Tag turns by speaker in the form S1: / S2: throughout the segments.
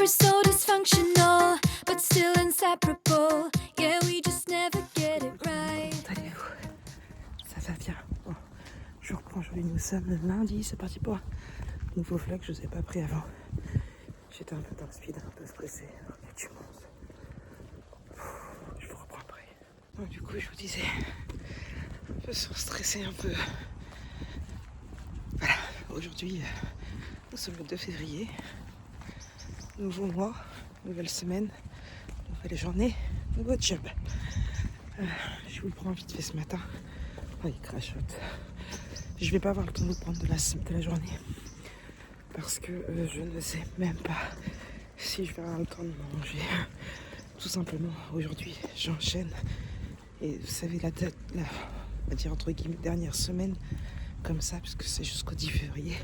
S1: We're so dysfunctional, but still inseparable. Yeah, we just never get it right.
S2: Comment allez-vous? Ça va bien. Bon, je reprends aujourd'hui, nous sommes le lundi, c'est parti pour un nouveau vlog, je ne vous ai pas pris avant. J'étais un peu dans le speed, un peu stressé. Il y a du monde. Je vous reprends après. Bon, du coup, je vous disais, un peu stressé, un peu. Voilà, aujourd'hui, nous sommes le 2 février. Nouveau mois, nouvelle semaine, nouvelle journée, nouveau job. Je vous le prends vite fait ce matin. Oh, il crachote. Je vais pas avoir le temps de vous prendre de la journée. Parce que je ne sais même pas si je vais avoir le temps de manger. Tout simplement, aujourd'hui, j'enchaîne. Et vous savez, on va dire entre guillemets, dernière semaine, comme ça, parce que c'est jusqu'au 10 février.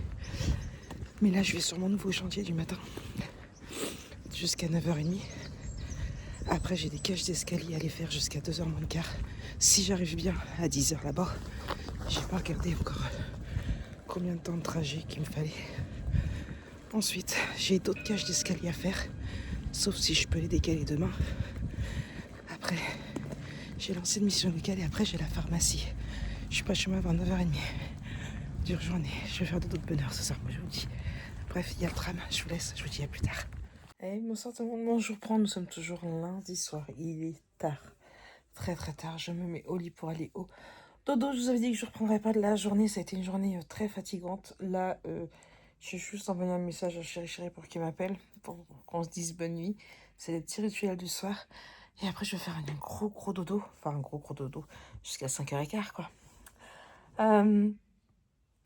S2: Mais là, je vais sur mon nouveau chantier du matin, jusqu'à 9h30. Après, j'ai des cages d'escalier à aller faire jusqu'à 2h moins le quart. Si j'arrive bien à 10h là-bas, j'ai pas regardé encore combien de temps de trajet qu'il me fallait. Ensuite, j'ai d'autres cages d'escalier à faire, sauf si je peux les décaler demain. Après, j'ai lancé une mission locale et après, j'ai la pharmacie. Je suis pas chez moi avant 9h30. Dure journée, je vais faire de d'autres bonheurs ce soir, moi je vous dis. Bref, il y a le tram, je vous laisse, je vous dis à plus tard. Hey, bonsoir tout le monde, bonjour, nous sommes toujours lundi soir, il est tard. Très très tard, je me mets au lit pour aller au dodo. Je vous avais dit que je ne reprendrais pas de la journée, ça a été une journée très fatigante. Là, j'ai juste envoyé un message à Chéri pour qu'il m'appelle, pour qu'on se dise bonne nuit. C'est les petits rituels du soir. Et après, je vais faire un gros dodo, enfin un gros dodo, jusqu'à 5h15 quoi.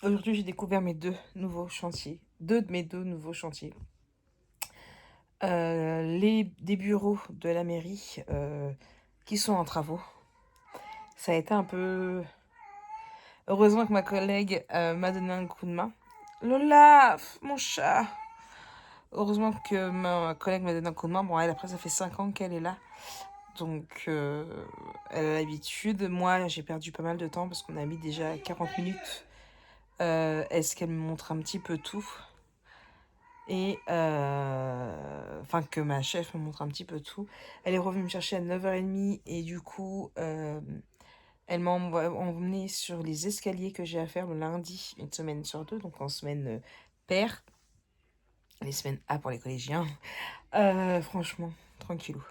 S2: Aujourd'hui, j'ai découvert mes deux nouveaux chantiers. Deux de mes deux nouveaux chantiers. Des bureaux de la mairie qui sont en travaux. Ça a été un peu... Heureusement que ma collègue m'a donné un coup de main. Lola, mon chat. Heureusement que ma collègue m'a donné un coup de main. Bon, elle, après, ça fait 5 ans qu'elle est là. Donc, elle a l'habitude. Moi, j'ai perdu pas mal de temps parce qu'on a mis déjà 40 minutes. Est-ce qu'elle me montre un petit peu tout? Et enfin que ma chef me montre un petit peu tout. Elle est revenue me chercher à 9h30 et du coup elle m'a emmené sur les escaliers que j'ai à faire le lundi, une semaine sur deux, donc en semaine paire, les semaines A pour les collégiens. Franchement, tranquillou,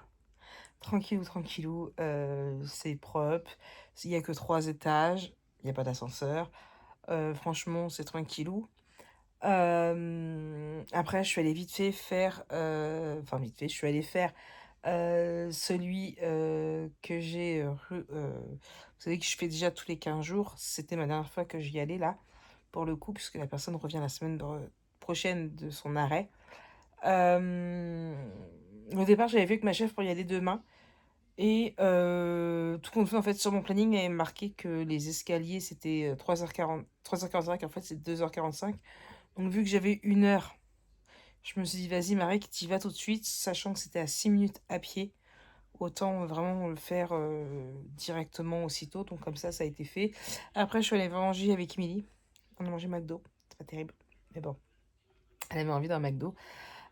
S2: c'est propre, il n'y a que 3 étages, il n'y a pas d'ascenseur, franchement c'est tranquillou. Après, je suis allée vite fait faire... je suis allée faire celui que j'ai... vous savez que je fais déjà tous les 15 jours. C'était ma dernière fois que j'y allais, là, pour le coup, puisque la personne revient la semaine prochaine de son arrêt. Au départ, j'avais vu que ma chef pour y aller demain. Et tout compte fait, en fait, sur mon planning, il avait marqué que les escaliers, c'était 3h40, 3h45, en fait, c'est 2h45. Donc, vu que j'avais 1 heure, je me suis dit, vas-y, Marek, t'y vas tout de suite, sachant que c'était à 6 minutes à pied. Autant vraiment le faire directement aussitôt. Donc, comme ça a été fait. Après, je suis allée manger avec Emily. On a mangé McDo. C'est pas terrible. Mais bon, elle avait envie d'un McDo.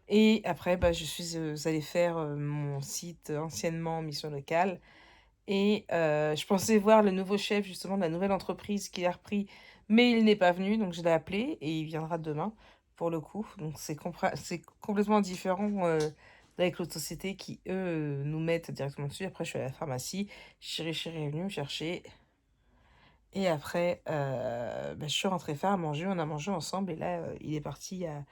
S2: Et après, je suis allée faire mon site anciennement mission locale. Et je pensais voir le nouveau chef, justement, de la nouvelle entreprise qui a repris. Mais il n'est pas venu, donc je l'ai appelé et il viendra demain, pour le coup. Donc c'est complètement différent avec l'autre société qui, eux, nous mettent directement dessus. Après, je suis à la pharmacie. Chéri est venu me chercher. Et après, je suis rentrée faire à manger. On a mangé ensemble. Et là, il est parti il y a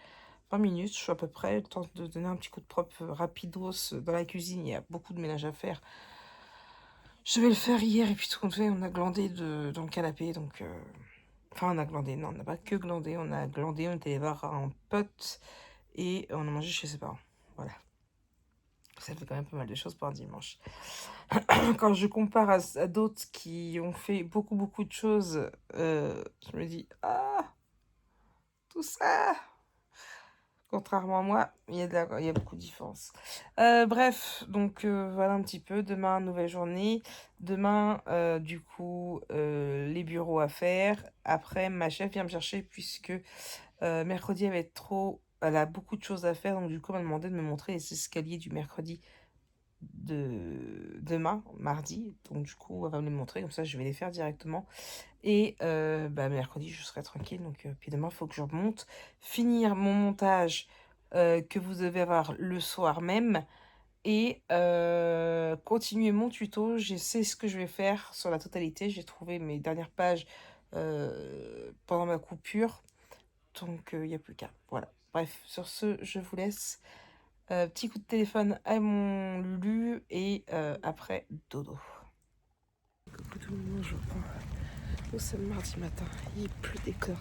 S2: 20 minutes. Je suis à peu près le temps de donner un petit coup de propre rapidos dans la cuisine. Il y a beaucoup de ménage à faire. Je vais le faire hier et puis tout compte fait, on a glandé dans le canapé, donc... Enfin, on a glandé, non, on n'a pas que glandé, on a glandé, on était allé voir un pote et on a mangé chez ses parents. Voilà. Ça fait quand même pas mal de choses pour un dimanche. Quand je compare à d'autres qui ont fait beaucoup de choses, je me dis, ah, tout ça. Contrairement à moi, il y a beaucoup de différences. Bref, donc voilà un petit peu. Demain, nouvelle journée. Demain, du coup, les bureaux à faire. Après, ma chef vient me chercher puisque mercredi, elle va être trop elle a beaucoup de choses à faire, donc du coup, elle m'a demandé de me montrer les escaliers du mercredi de demain, mardi. Donc du coup, elle va me les montrer, comme ça, je vais les faire directement. Et bah, mercredi, je serai tranquille. Donc, puis demain, il faut que je remonte, finir mon montage que vous devez avoir le soir même et continuer mon tuto. Je sais ce que je vais faire sur la totalité. J'ai trouvé mes dernières pages pendant ma coupure. Donc, il n'y a plus qu'à. Voilà. Bref, sur ce, je vous laisse. Petit coup de téléphone à mon Lulu et après, dodo. Coucou tout le monde, je reprends. Nous sommes mardi matin. Il pleut des cordes.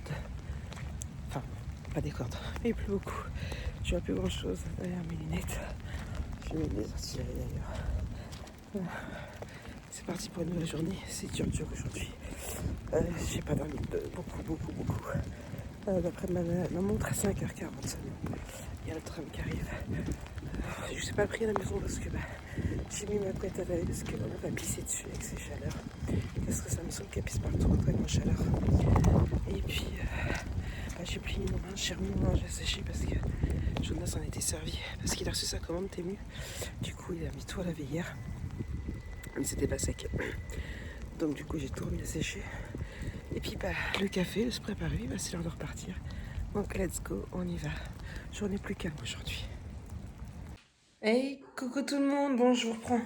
S2: Enfin, pas des cordes, mais il pleut beaucoup. Je vois plus grand chose derrière mes lunettes. Je mets les artilleries d'ailleurs. C'est parti pour une nouvelle journée. C'est dur aujourd'hui. J'ai pas dormi beaucoup. D'après ma montre à 5h40 seulement. Il y a le tram qui arrive. Je sais pas pris à la maison parce que j'ai mis ma couette à laver parce que on va pisser dessus avec ces chaleurs. Parce que ça me saoule qu'elle pisse partout avec ma chaleur. Et puis j'ai plié mon linge, j'ai remis mon linge à sécher parce que Jonas s'en était servi. Parce qu'il a reçu sa commande Temu. Du coup il a mis tout à laver hier. Mais c'était pas sec. Donc du coup j'ai tout remis à sécher. Et puis le café se préparer, c'est l'heure de repartir. Donc let's go, on y va. Journée plus calme aujourd'hui. Hey, coucou tout le monde, bon je vous reprends.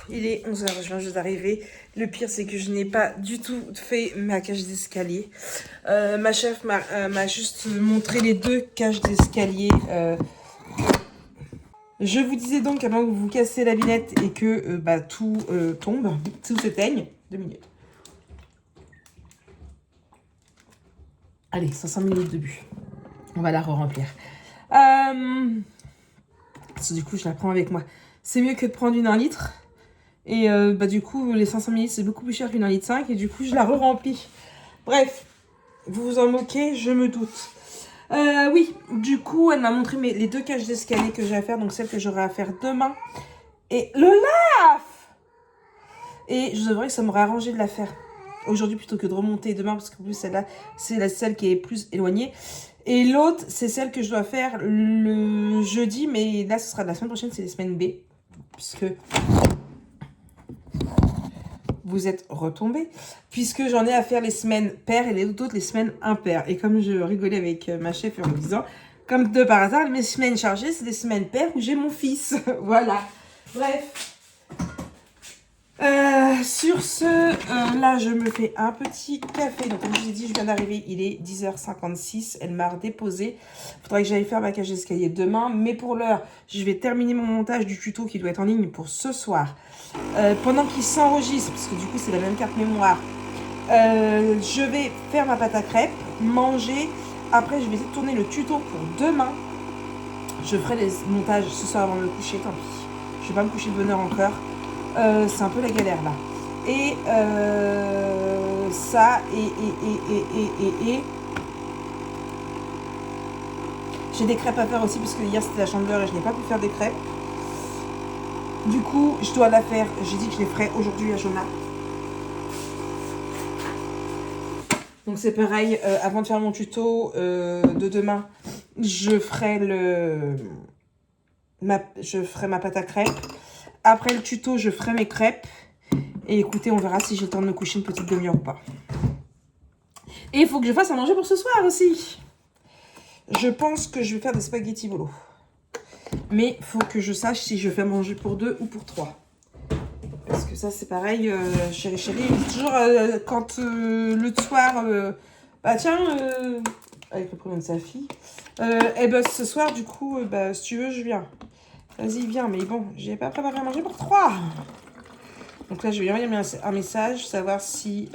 S2: Il est 11h, je viens juste d'arriver. Le pire c'est que je n'ai pas du tout fait ma cage d'escalier. Ma chef m'a juste montré les 2 cages d'escalier. Je vous disais donc avant que vous vous cassez la binette et que tout tombe, tout s'éteigne. 2 minutes. Allez, 500 ml de but. On va la re-remplir. Du coup, je la prends avec moi. C'est mieux que de prendre une 1 litre. Et du coup, les 500 ml, c'est beaucoup plus cher qu'une 1,5 litre. Et du coup, je la re-remplis. Bref, vous vous en moquez, je me doute. Oui, du coup, elle m'a montré les 2 cages d'escalier que j'ai à faire. Donc, celle que j'aurai à faire demain. Et le laf. Et je devrais que ça m'aurait arrangé de la faire aujourd'hui plutôt que de remonter demain. Parce qu'en plus, celle-là, c'est celle qui est plus éloignée. Et l'autre, c'est celle que je dois faire le jeudi. Mais là, ce sera la semaine prochaine, c'est les semaines B. Puisque vous êtes retombés. Puisque j'en ai à faire les semaines paires et les autres les semaines impaires. Et comme je rigolais avec ma chef en me disant, comme de par hasard, mes semaines chargées, c'est des semaines paires où j'ai mon fils. Voilà. Bref. Sur ce, là, je me fais un petit café. Donc, comme je vous ai dit, je viens d'arriver. Il est 10h56. Elle m'a redéposé. Il faudrait que j'aille faire ma cage d'escalier demain. Mais pour l'heure, je vais terminer mon montage du tuto qui doit être en ligne pour ce soir. Pendant qu'il s'enregistre, parce que du coup, c'est la même carte mémoire, je vais faire ma pâte à crêpes, manger. Après, je vais essayer de tourner le tuto pour demain. Je ferai les montages ce soir avant de me coucher. Tant pis. Je vais pas me coucher de bonne heure encore. C'est un peu la galère là. Et ça et j'ai des crêpes à faire aussi parce que hier c'était la chandeleur et je n'ai pas pu faire des crêpes. Du coup je dois la faire. J'ai dit que je les ferai aujourd'hui à Jonah. Donc c'est pareil, avant de faire mon tuto de demain, je ferai ma pâte à crêpes. Après le tuto, je ferai mes crêpes. Et écoutez, on verra si j'ai le temps de me coucher une petite demi-heure ou pas. Et il faut que je fasse à manger pour ce soir aussi. Je pense que je vais faire des spaghettis bolo. Mais il faut que je sache si je fais manger pour 2 ou pour 3. Parce que ça, c'est pareil. Chérie, il dit toujours quand le soir... avec le prénom de sa fille. Ce soir, du coup, si tu veux, je viens. Vas-y, viens. Mais bon, j'ai pas préparé à manger pour 3. Donc là, je vais lui envoyer un message, savoir s'il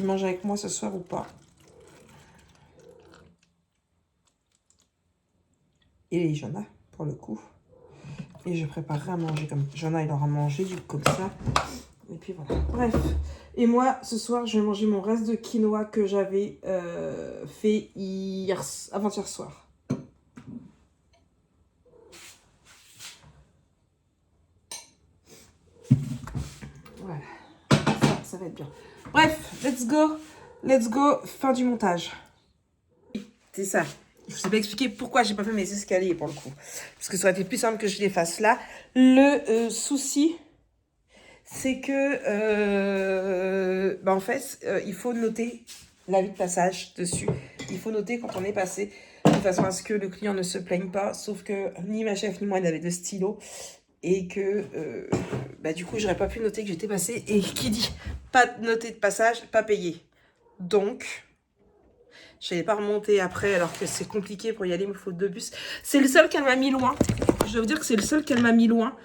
S2: mange avec moi ce soir ou pas. Et Jonah, pour le coup. Et je préparerai à manger comme Jonah, il aura mangé du coup comme ça. Et puis voilà. Bref. Et moi, ce soir, je vais manger mon reste de quinoa que j'avais fait avant-hier soir. Voilà. Ça va être bien. Bref, let's go. Fin du montage. C'était ça. Je ne sais pas expliquer pourquoi j'ai pas fait mes escaliers pour le coup. Parce que ça aurait été plus simple que je les fasse là. Le souci, c'est que, en fait, il faut noter l'avis de passage dessus. Il faut noter quand on est passé, de façon à ce que le client ne se plaigne pas. Sauf que ni ma chef ni moi n'avait de stylo. Et que, du coup, j'aurais pas pu noter que j'étais passé. Et qui dit pas noté de passage, pas payé. Donc, je n'allais pas remonter après, alors que c'est compliqué pour y aller, il me faut 2 bus. C'est le seul qu'elle m'a mis loin. Je dois vous dire que c'est le seul qu'elle m'a mis loin.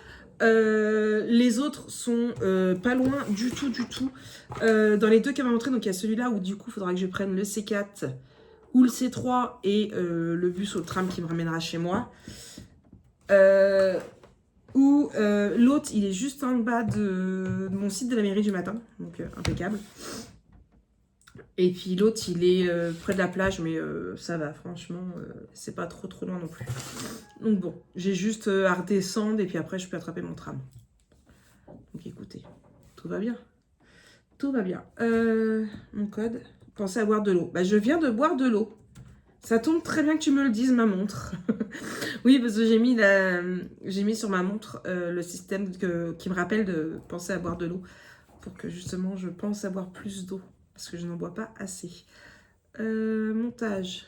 S2: Les autres sont pas loin du tout, du tout. Dans les 2 qu'elle m'a montré, donc il y a celui-là où du coup, il faudra que je prenne le C4 ou le C3 et le bus ou le tram qui me ramènera chez moi. Ou l'autre, il est juste en bas de mon site de la mairie du matin, donc impeccable. Et puis l'autre, il est près de la plage, mais ça va, franchement, c'est pas trop loin non plus. Donc bon, j'ai juste à redescendre et puis après, je peux attraper mon tram. Donc écoutez, tout va bien. Tout va bien. Mon code, pensez à boire de l'eau. Je viens de boire de l'eau. Ça tombe très bien que tu me le dises, ma montre. Oui, parce que j'ai mis sur ma montre le système qui me rappelle de penser à boire de l'eau. Pour que justement, je pense à boire plus d'eau. Parce que je n'en bois pas assez. Montage.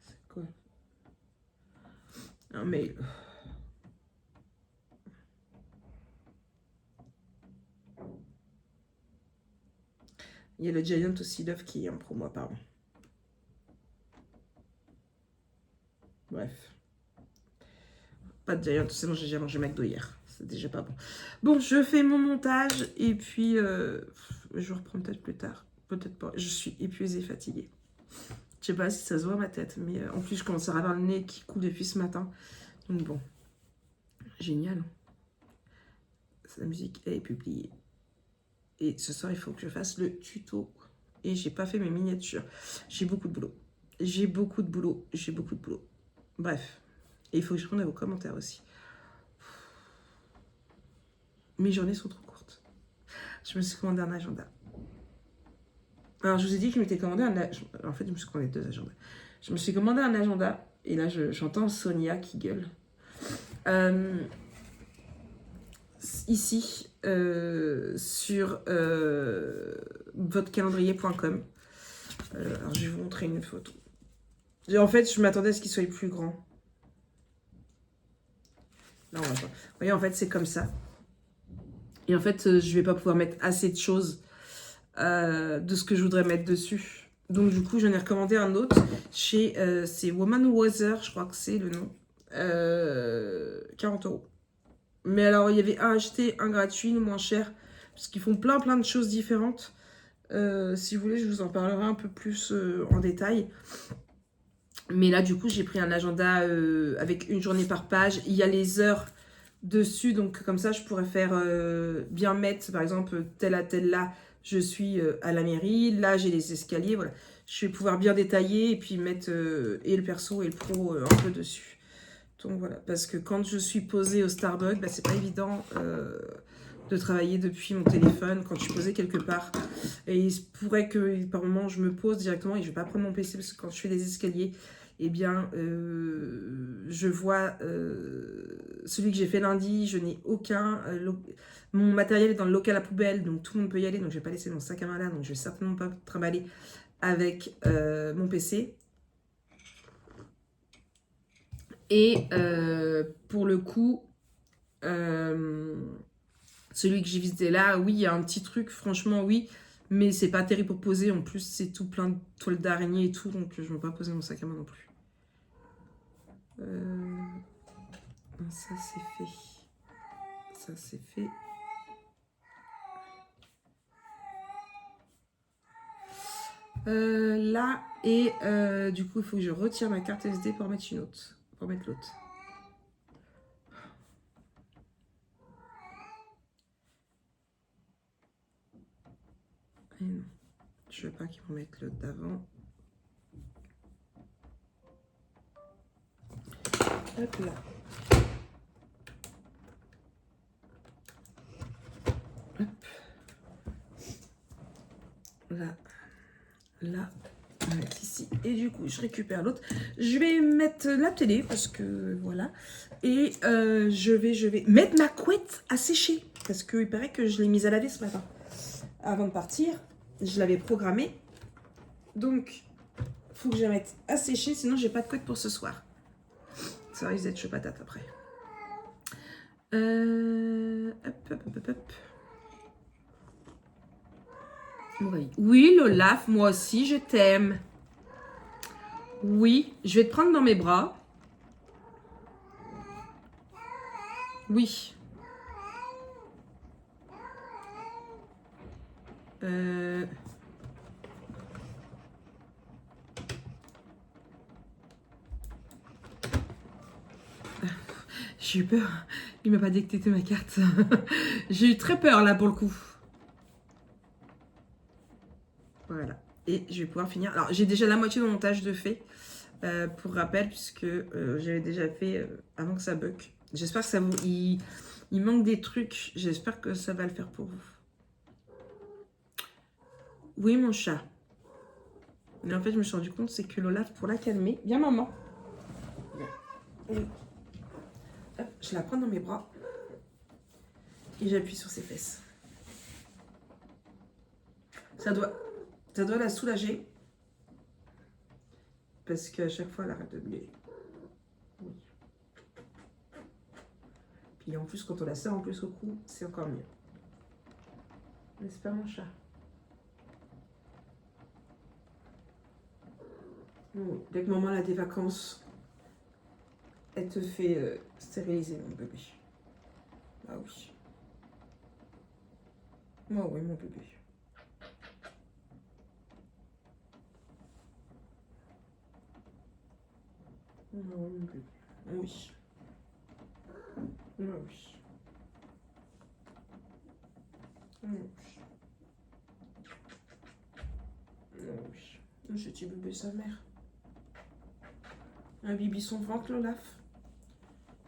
S2: C'est quoi? Un mail. Il y a le Giant aussi, l'œuf qui est en promo, pardon. Bref. Pas de Giant, sinon j'ai déjà mangé McDo hier. C'est déjà pas bon. Bon, je fais mon montage et puis je reprends peut-être plus tard. Peut-être pas. Je suis épuisée, fatiguée. Je sais pas si ça se voit ma tête, mais en plus je commence à avoir le nez qui coule depuis ce matin. Donc bon. Génial. La musique est publiée. Et ce soir, il faut que je fasse le tuto. Et j'ai pas fait mes miniatures. J'ai beaucoup de boulot. J'ai beaucoup de boulot. J'ai beaucoup de boulot. Bref. Et il faut que je réponde à vos commentaires aussi. Mes journées sont trop courtes. Je me suis commandé un agenda. Alors, je vous ai dit que je m'étais commandé un agenda. En fait, je me suis commandé 2 agendas. Je me suis commandé un agenda. Et là, j'entends Sonia qui gueule. Ici, sur votrecalendrier.com. Alors, je vais vous montrer une photo. En fait, je m'attendais à ce qu'il soit plus grand. Là, on va pas. Vous voyez, en fait, c'est comme ça. Et en fait, je vais pas pouvoir mettre assez de choses de ce que je voudrais mettre dessus. Donc, du coup, j'en ai recommandé un autre chez c'est Woman Weather, je crois que c'est le nom. 40 €. Mais alors, il y avait un acheté, un gratuit, le moins cher. Parce qu'ils font plein de choses différentes. Si vous voulez, je vous en parlerai un peu plus en détail. Mais là, du coup, j'ai pris un agenda avec une journée par page. Il y a les heures dessus. Donc, comme ça, je pourrais faire bien mettre, par exemple, tel à tel là, je suis à la mairie. Là, j'ai les escaliers. Voilà. Je vais pouvoir bien détailler et puis mettre et le perso et le pro un peu dessus. Donc, voilà. Parce que quand je suis posée au Starbucks, c'est pas évident de travailler depuis mon téléphone quand je suis posée quelque part. Et il se pourrait que par moment, je me pose directement et je vais pas prendre mon PC parce que quand je fais des escaliers, eh bien, je vois celui que j'ai fait lundi, je n'ai aucun... mon matériel est dans le local à poubelle, donc tout le monde peut y aller, donc je vais pas laisser mon sac à main là, donc je vais certainement pas trimballer avec mon PC. Et pour le coup, celui que j'ai visité là, oui, il y a un petit truc, franchement, oui, mais c'est pas terrible pour poser, en plus, c'est tout plein de toiles d'araignée et tout, donc je ne vais pas poser mon sac à main non plus. Ça c'est fait. Ça c'est fait. Là, et du coup, il faut que je retire ma carte SD pour mettre une autre. Pour mettre l'autre. Et non, je veux pas qu'ils me mettent l'autre d'avant. Hop là. Hop. Là. Là, on va mettre ici. Et du coup, je récupère l'autre. Je vais mettre la télé parce que voilà. Et je vais mettre ma couette à sécher. Parce qu'il paraît que je l'ai mise à laver ce matin. Avant de partir, je l'avais programmée. Donc, faut que je la mette à sécher. Sinon, j'ai pas de couette pour ce soir. Ça risque d'être chaud patate après. Hop. Oui, Lolaf, moi aussi, je t'aime. Oui, je vais te prendre dans mes bras. Oui. J'ai eu peur. Il m'a pas dicté ma carte. J'ai eu très peur là pour le coup. Voilà. Et je vais pouvoir finir. Alors, j'ai déjà la moitié de mon montage de fait. Pour rappel, puisque j'avais déjà fait avant que ça bug. J'espère que ça vous... Il manque des trucs. J'espère que ça va le faire pour vous. Oui, mon chat. Mais en fait, je me suis rendu compte, c'est que Lola, pour la calmer... Viens, maman. Oui. Hop, je la prends dans mes bras. Et j'appuie sur ses fesses. Ça doit la soulager. Parce qu'à chaque fois, elle arrête de miauler. Oui. Puis en plus, quand on la serre en plus au cou, c'est encore mieux. N'est-ce pas, mon chat? Oui. Dès que maman a des vacances, elle te fait stériliser, mon bébé. Ah oui. Oh oui, mon bébé. Oh mon bébé. Oui. Ah oui. Ah oui. Ah oui. J'ai petit bébé sa mère. Un bibi son ventre, Olaf.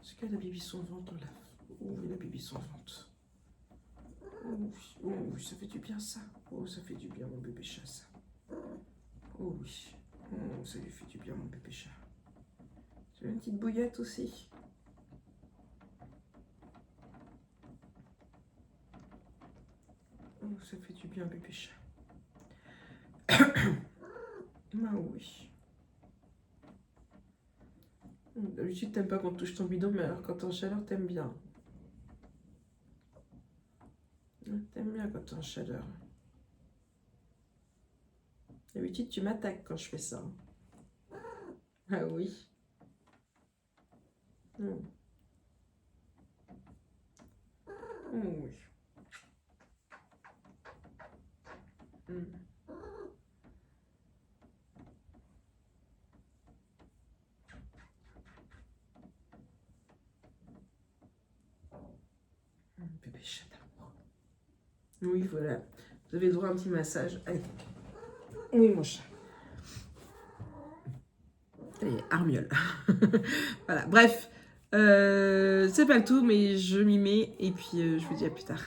S2: Est-ce qu'elle a bibi son ventre, Olaf? Oh, il a bibi son ventre. Oh oui, ça fait du bien ça. Oh, ça fait du bien mon bébé chat ça. Oh oui. Oh, ça lui fait du bien mon bébé chat. Tu veux une petite bouillette aussi? Oh, ça fait du bien bébé chat. Ah oui. D'habitude t'aimes pas qu'on touche ton bidon, mais alors quand t'es en chaleur t'aimes bien. T'aimes bien quand t'es en chaleur. D'habitude, tu m'attaques quand je fais ça. Ah oui. Oh. Oh oui. Bébé chat d'amour. Oui, voilà. Vous avez le droit à un petit massage. Allez. Oui, mon chat. Allez, armiole. Voilà, bref. C'est pas le tout, mais je m'y mets. Et puis, je vous dis à plus tard.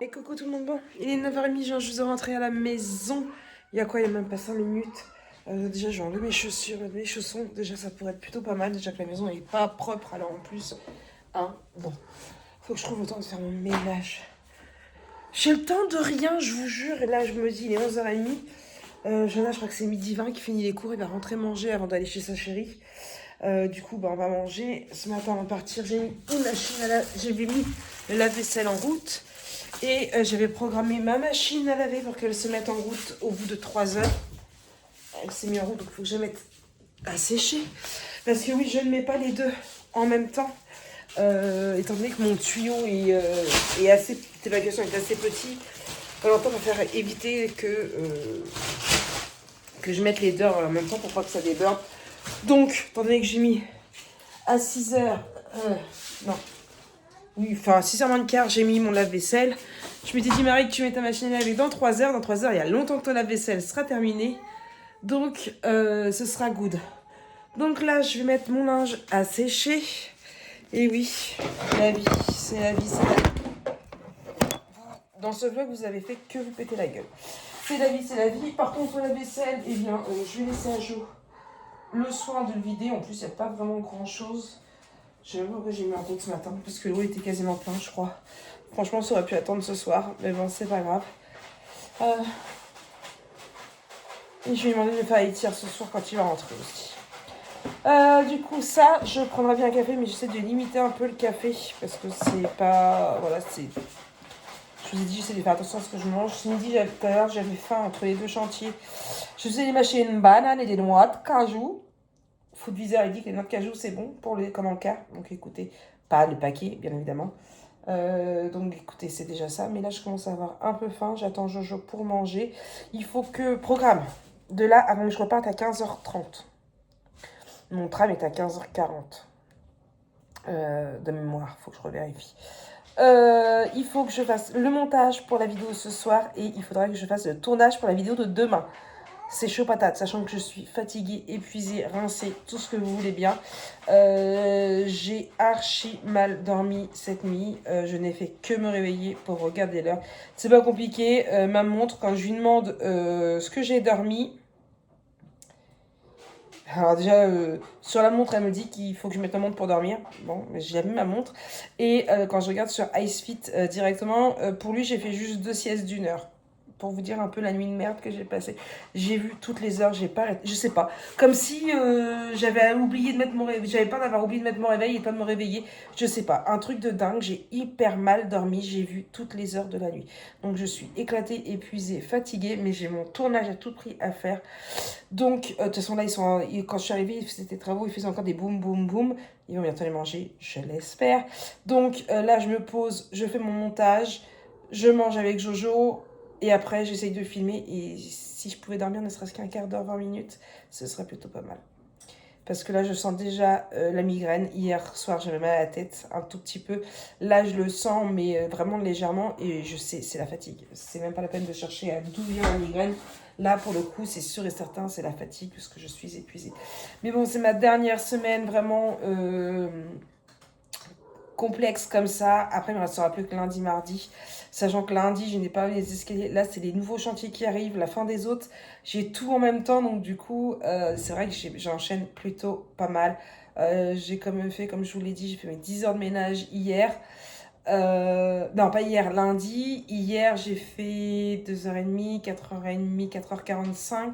S2: Et coucou tout le monde. Bon, il est 9h30, je vous ai rentré à la maison. Il y a quoi? Il y a même pas 5 minutes. Déjà, j'ai enlevé mes chaussures, mes chaussons. Déjà, ça pourrait être plutôt pas mal. Déjà que la maison n'est pas propre. Alors, en plus, hein, bon. Faut que je trouve le temps de faire mon ménage. J'ai le temps de rien, je vous jure. Et là, je me dis, il est 11h30. Jonah, je crois que c'est 12h20 qui finit les cours. Il va rentrer manger avant d'aller chez sa chérie. Du coup, on va manger. Ce matin, avant de partir, j'ai mis une machine à laver. J'ai mis le lave-vaisselle en route. Et j'avais programmé ma machine à laver pour qu'elle se mette en route au bout de 3 heures. Elle s'est mise en route, donc il faut que je la mette à sécher. Parce que oui, je ne mets pas les deux en même temps. Étant donné que mon tuyau est assez, l'évacuation est assez petit, on va faire éviter que je mette les deux en même temps pour pas que ça déborde. Donc, étant donné que j'ai mis à 6h, non, oui, enfin à 6h moins le quart, j'ai mis mon lave-vaisselle. Je m'étais dit, Marie, que tu mets ta machine à laver dans 3 heures. Dans 3 heures, il y a longtemps que ton lave-vaisselle sera terminé. Donc, ce sera good. Donc là, je vais mettre mon linge à sécher. Et oui, la vie, c'est la vie, c'est la vie. Dans ce vlog, vous avez fait que vous péter la gueule. C'est la vie, c'est la vie. Par contre, la vaisselle, eh bien, je vais laisser à jour le soin de le vider. En plus, il n'y a pas vraiment grand-chose. Je sais même pas pourquoi j'ai mis en compte ce matin, parce que l'eau était quasiment plein, je crois. Franchement, ça aurait pu attendre ce soir, mais bon, c'est pas grave. Et je vais lui demander de me faire étirer ce soir quand il va rentrer aussi. Du coup, ça, je prendrai bien un café, mais j'essaie de limiter un peu le café, parce que c'est pas... Voilà, c'est... Je vous ai dit, j'essaie de faire attention à ce que je mange. Ce midi, tout à l'heure, j'avais faim entre les deux chantiers. Je vous ai mâché une banane et des noix de cajou. Foodvisor, il dit que les noix de cajou, c'est bon pour les comme en cas. Donc écoutez, pas le paquet, bien évidemment. Donc écoutez, c'est déjà ça. Mais là, je commence à avoir un peu faim. J'attends Jojo pour manger. Il faut que... Programme. De là, avant que je reparte à 15h30. Mon tram est à 15h40. De mémoire, il faut que je revérifie. Il faut que je fasse le montage pour la vidéo ce soir et il faudra que je fasse le tournage pour la vidéo de demain. C'est chaud patate, sachant que je suis fatiguée, épuisée, rincée, tout ce que vous voulez bien. J'ai archi mal dormi cette nuit. Je n'ai fait que me réveiller pour regarder l'heure. C'est pas compliqué. Ma montre, quand je lui demande ce que j'ai dormi... Alors déjà, sur la montre, elle me dit qu'il faut que je mette ma montre pour dormir. Bon, j'ai mis ma montre. Et quand je regarde sur Icefit directement, pour lui, j'ai fait juste 2 siestes d'1 heure. Pour vous dire un peu la nuit de merde que j'ai passée. J'ai vu toutes les heures, j'ai pas arrêté. Je sais pas. Comme si j'avais oublié de mettre mon réveil. J'avais peur d'avoir oublié de mettre mon réveil et pas de me réveiller. Je sais pas. Un truc de dingue. J'ai hyper mal dormi. J'ai vu toutes les heures de la nuit. Donc je suis éclatée, épuisée, fatiguée. Mais j'ai mon tournage à tout prix à faire. Donc, de toute façon, là, quand je suis arrivée, ils faisaient des travaux, ils faisaient encore des boum, boum, boum. Ils vont bientôt les manger, je l'espère. Donc, là, je me pose, je fais mon montage, je mange avec Jojo, et après, j'essaye de filmer. Et si je pouvais dormir ne serait-ce qu'un quart d'heure, 20 minutes, ce serait plutôt pas mal. Parce que là, je sens déjà la migraine. Hier soir, j'avais mal à la tête, un tout petit peu. Là, je le sens, mais vraiment légèrement. Et je sais, c'est la fatigue. C'est même pas la peine de chercher à d'où vient la migraine. Là, pour le coup, c'est sûr et certain, c'est la fatigue, parce que je suis épuisée. Mais bon, c'est ma dernière semaine vraiment complexe comme ça. Après, il ne me restera plus que lundi, mardi. Sachant que lundi, je n'ai pas les escaliers. Là, c'est les nouveaux chantiers qui arrivent, la fin des autres. J'ai tout en même temps, donc du coup, c'est vrai que j'enchaîne plutôt pas mal. J'ai quand même fait, comme je vous l'ai dit, j'ai fait mes 10 heures de ménage hier. Non, pas hier, lundi. Hier, j'ai fait 2h30, 4h30, 4h45.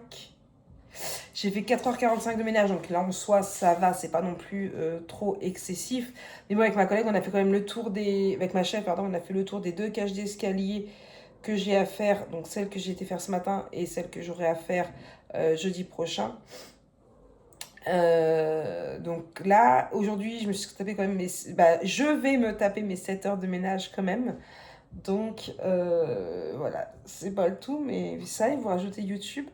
S2: J'ai fait 4h45 de ménage, donc là en soi ça va, c'est pas non plus trop excessif. Mais bon, avec ma collègue, on a fait quand même le tour des... Avec ma chef, pardon, on a fait le tour des 2 cages d'escalier que j'ai à faire. Donc celle que j'ai été faire ce matin et celle que j'aurai à faire jeudi prochain. Donc là, aujourd'hui, je me suis tapé quand même je vais me taper mes 7 heures de ménage quand même. Donc voilà, c'est pas le tout, mais ça, il faut rajouter YouTube.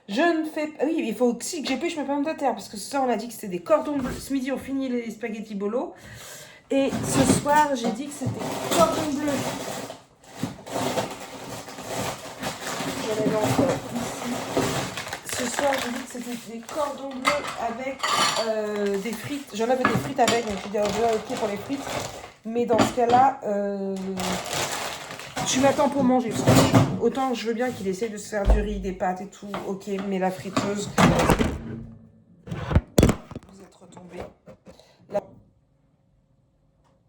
S2: Je ne fais pas... Oui, il faut aussi que j'épluche mes pommes de terre, parce que ce soir, on a dit que c'était des cordons bleus. Ce midi, on finit les spaghettis bolo. Et ce soir, j'ai dit que c'était des cordons bleus. J'en avais encore ici. Ce soir, j'ai dit que c'était des cordons bleus avec des frites. J'en avais des frites avec, donc j'ai dit, ok pour les frites. Mais dans ce cas-là, je m'attends pour manger. Parce que autant je veux bien qu'il essaye de se faire du riz, des pâtes et tout, ok, mais la friteuse... Vous êtes retombés.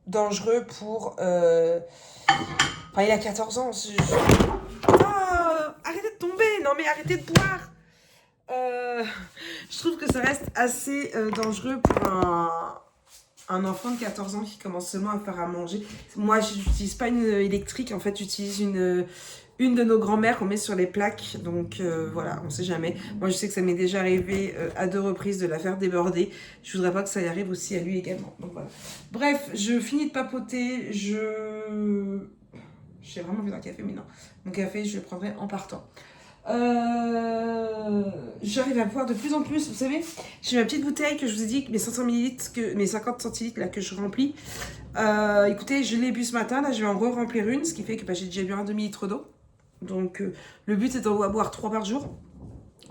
S2: Dangereux pour... Enfin, il a 14 ans. Arrêtez de tomber. Non, mais arrêtez de boire. Je trouve que ça reste assez dangereux pour un enfant de 14 ans qui commence seulement à faire à manger. Moi, je n'utilise pas une électrique. En fait, j'utilise une de nos grand-mères qu'on met sur les plaques. Donc, voilà, on ne sait jamais. Moi, je sais que ça m'est déjà arrivé à 2 reprises de la faire déborder. Je voudrais pas que ça y arrive aussi à lui également. Donc, voilà. Bref, je finis de papoter. J'ai vraiment envie d'un café, mais non. Mon café, je le prendrai en partant. J'arrive à boire de plus en plus. Vous savez, j'ai ma petite bouteille que je vous ai dit, mes 500 ml, mes 50 centilitres là que je remplis. Écoutez, je l'ai bu ce matin. Là, je vais en remplir une, ce qui fait que j'ai déjà bu un demi-litre d'eau. Donc, le but c'est d'en boire 3 par jour.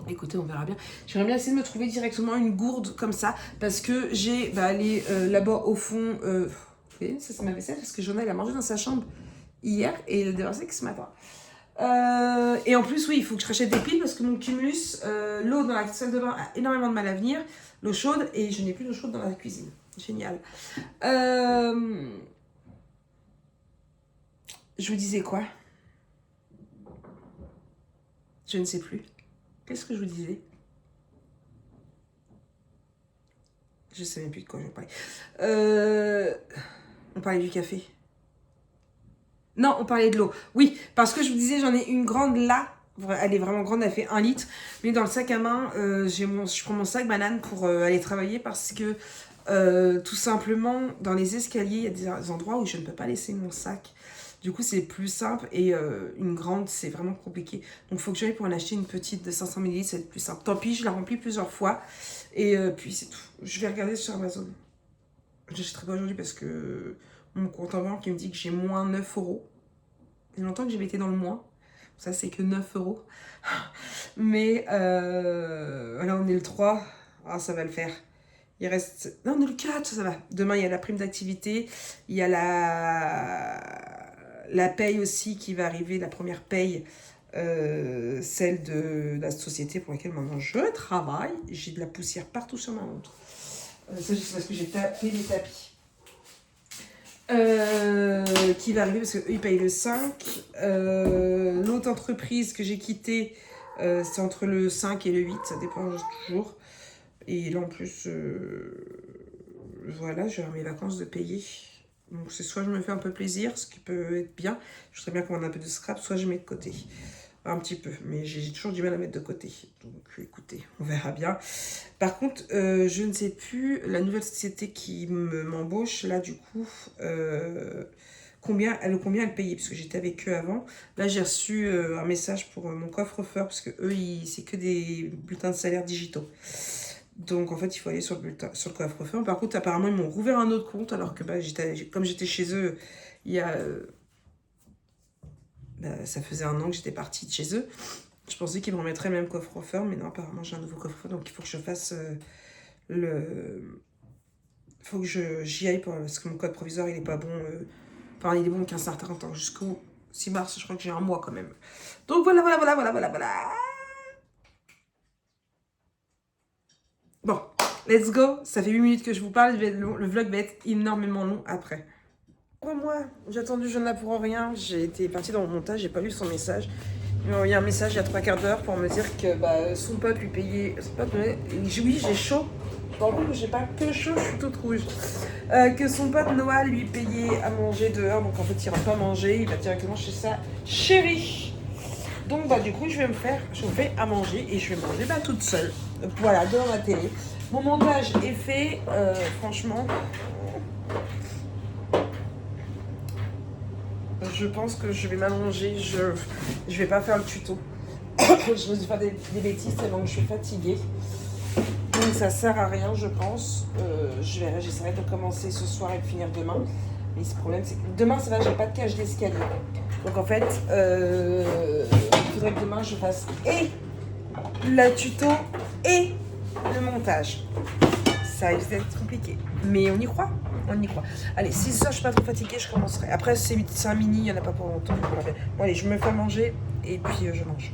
S2: Écoutez, on verra bien. J'aimerais bien essayer de me trouver directement une gourde comme ça, parce que j'ai là-bas au fond. Vous voyez, ça c'est ma vaisselle, parce que Jonah il a mangé dans sa chambre hier et il a déversé que ce matin. Et en plus, oui, il faut que je rachète des piles parce que mon Cumulus, l'eau dans la salle de bain a énormément de mal à venir, l'eau chaude, et je n'ai plus d'eau chaude dans la cuisine. Génial. Je vous disais quoi? Je ne sais plus. Qu'est-ce que je vous disais? Je ne sais même plus de quoi je parlais. On parlait du café. Non, on parlait de l'eau. Oui, parce que je vous disais, j'en ai une grande là. Elle est vraiment grande, elle fait 1 litre. Mais dans le sac à main, je prends mon sac banane pour aller travailler parce que tout simplement, dans les escaliers, il y a des endroits où je ne peux pas laisser mon sac. Du coup, c'est plus simple et une grande, c'est vraiment compliqué. Donc, il faut que j'aille pour en acheter une petite de 500 ml, c'est plus simple. Tant pis, je la remplis plusieurs fois et puis c'est tout. Je vais regarder sur Amazon. Je n'achèterai pas aujourd'hui parce que mon compte en banque il me dit que j'ai moins 9 euros. Il y a longtemps que j'avais été dans le moins. Ça, c'est que 9 euros. Mais là, on est le 3. Ah, ça va le faire. Il reste... Non, on est le 4, ça va. Demain, il y a la prime d'activité. Il y a la paye aussi qui va arriver, la première paye. Celle de la société pour laquelle maintenant je travaille. J'ai de la poussière partout sur ma montre. Ça, c'est parce que j'ai tapé les tapis. Qui va arriver parce qu'eux ils payent le 5. L'autre entreprise que j'ai quittée, c'est entre le 5 et le 8, ça dépend toujours. Et là en plus, voilà, j'ai mes vacances de payer. Donc c'est soit je me fais un peu plaisir, ce qui peut être bien, je voudrais bien commander un peu de scrap, soit je mets de côté. Un petit peu, mais j'ai toujours du mal à mettre de côté. Donc écoutez, on verra bien. Par contre, je ne sais plus, la nouvelle société qui m'embauche, là du coup, combien elle payait, parce que j'étais avec eux avant. Là, j'ai reçu un message pour mon coffre-fort, parce que eux, c'est que des bulletins de salaire digitaux. Donc en fait, il faut aller sur le coffre-fort. Par contre, apparemment, ils m'ont rouvert un autre compte, alors que comme j'étais chez eux, il y a... ça faisait 1 an que j'étais partie de chez eux. Je pensais qu'ils me remettraient le même coffre-fort, mais non, apparemment j'ai un nouveau coffre-fort, donc il faut que je fasse il faut que j'y aille parce que mon code provisoire il est pas bon. Enfin, il est bon qu'un certain temps, jusqu'au 6 mars, je crois que j'ai 1 mois quand même. Donc voilà. Bon, let's go. Ça fait 8 minutes que je vous parle, le vlog va être énormément long après. Pour moi, j'ai attendu Jonah pour rien. J'ai été partie dans mon montage, j'ai pas lu son message. Il m'a envoyé un message il y a 3/4 d'heure pour me dire que son pote lui payait. Son pote, oui, j'ai chaud. Dans le coup, j'ai pas que chaud, je suis toute rouge. Que son pote Noah lui payait à manger dehors. Donc en fait, il rentre pas manger, il va directement chez sa chérie. Donc du coup, je vais me faire chauffer à manger et je vais manger toute seule. Voilà, devant ma télé. Mon montage est fait, franchement. Je pense que je vais m'allonger, je vais pas faire le tuto. Je vais faire des bêtises tellement que je suis fatiguée. Donc ça sert à rien, je pense. J'essaierai de commencer ce soir et de finir demain. Mais ce problème, c'est que demain, ça va, j'ai pas de cage d'escalier. Donc en fait, il faudrait que demain, je fasse et le tuto et le montage. Ça risque d'être compliqué. Mais on y croit. Allez, si ce soir je suis pas trop fatiguée, je commencerai. Après, c'est un mini, il n'y en a pas pour longtemps. Bon, allez, je me fais manger et puis je mange.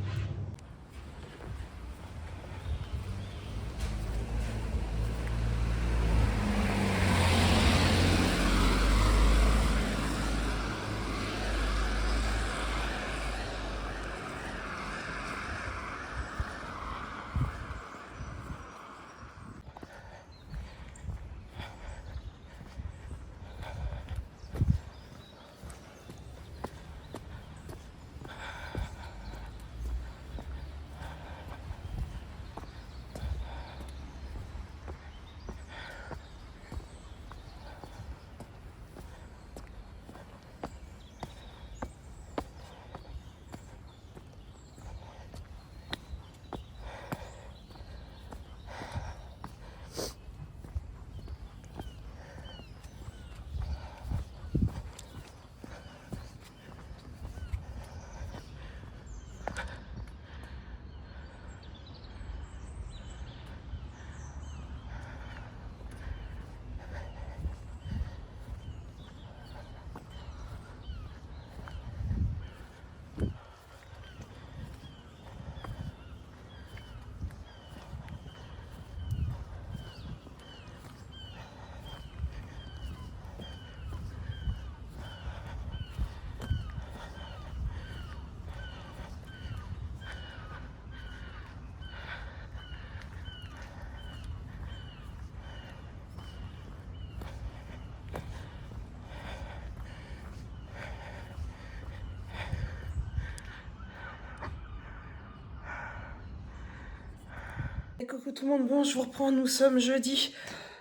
S2: Coucou tout le monde, bon je vous reprends, nous sommes jeudi.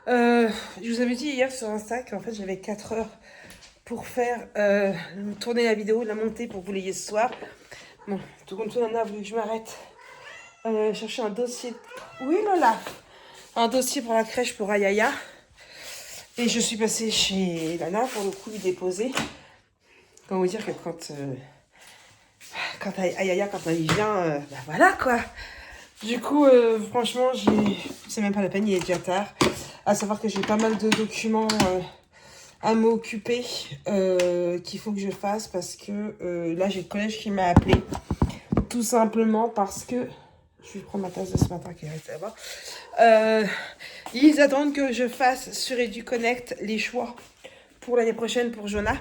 S2: Je vous avais dit hier sur Insta qu'en fait j'avais 4 heures pour faire tourner la vidéo, la monter pour que vous l'ayez ce soir. Bon, tout compte fait, Nana a voulu que je m'arrête chercher un dossier. Oui Lola, un dossier pour la crèche pour Ayaya. Et je suis passée chez Nana pour le coup lui déposer. Comment vous dire que quand Ayaya, quand elle y vient, bah voilà quoi. Du coup, franchement, c'est même pas la peine, il est déjà tard. À savoir que j'ai pas mal de documents à m'occuper qu'il faut que je fasse parce que là, j'ai le collège qui m'a appelé. Tout simplement parce que... Je vais prendre ma tasse de ce matin qui reste là-bas. Ils attendent que je fasse sur EduConnect les choix pour l'année prochaine pour Jonah.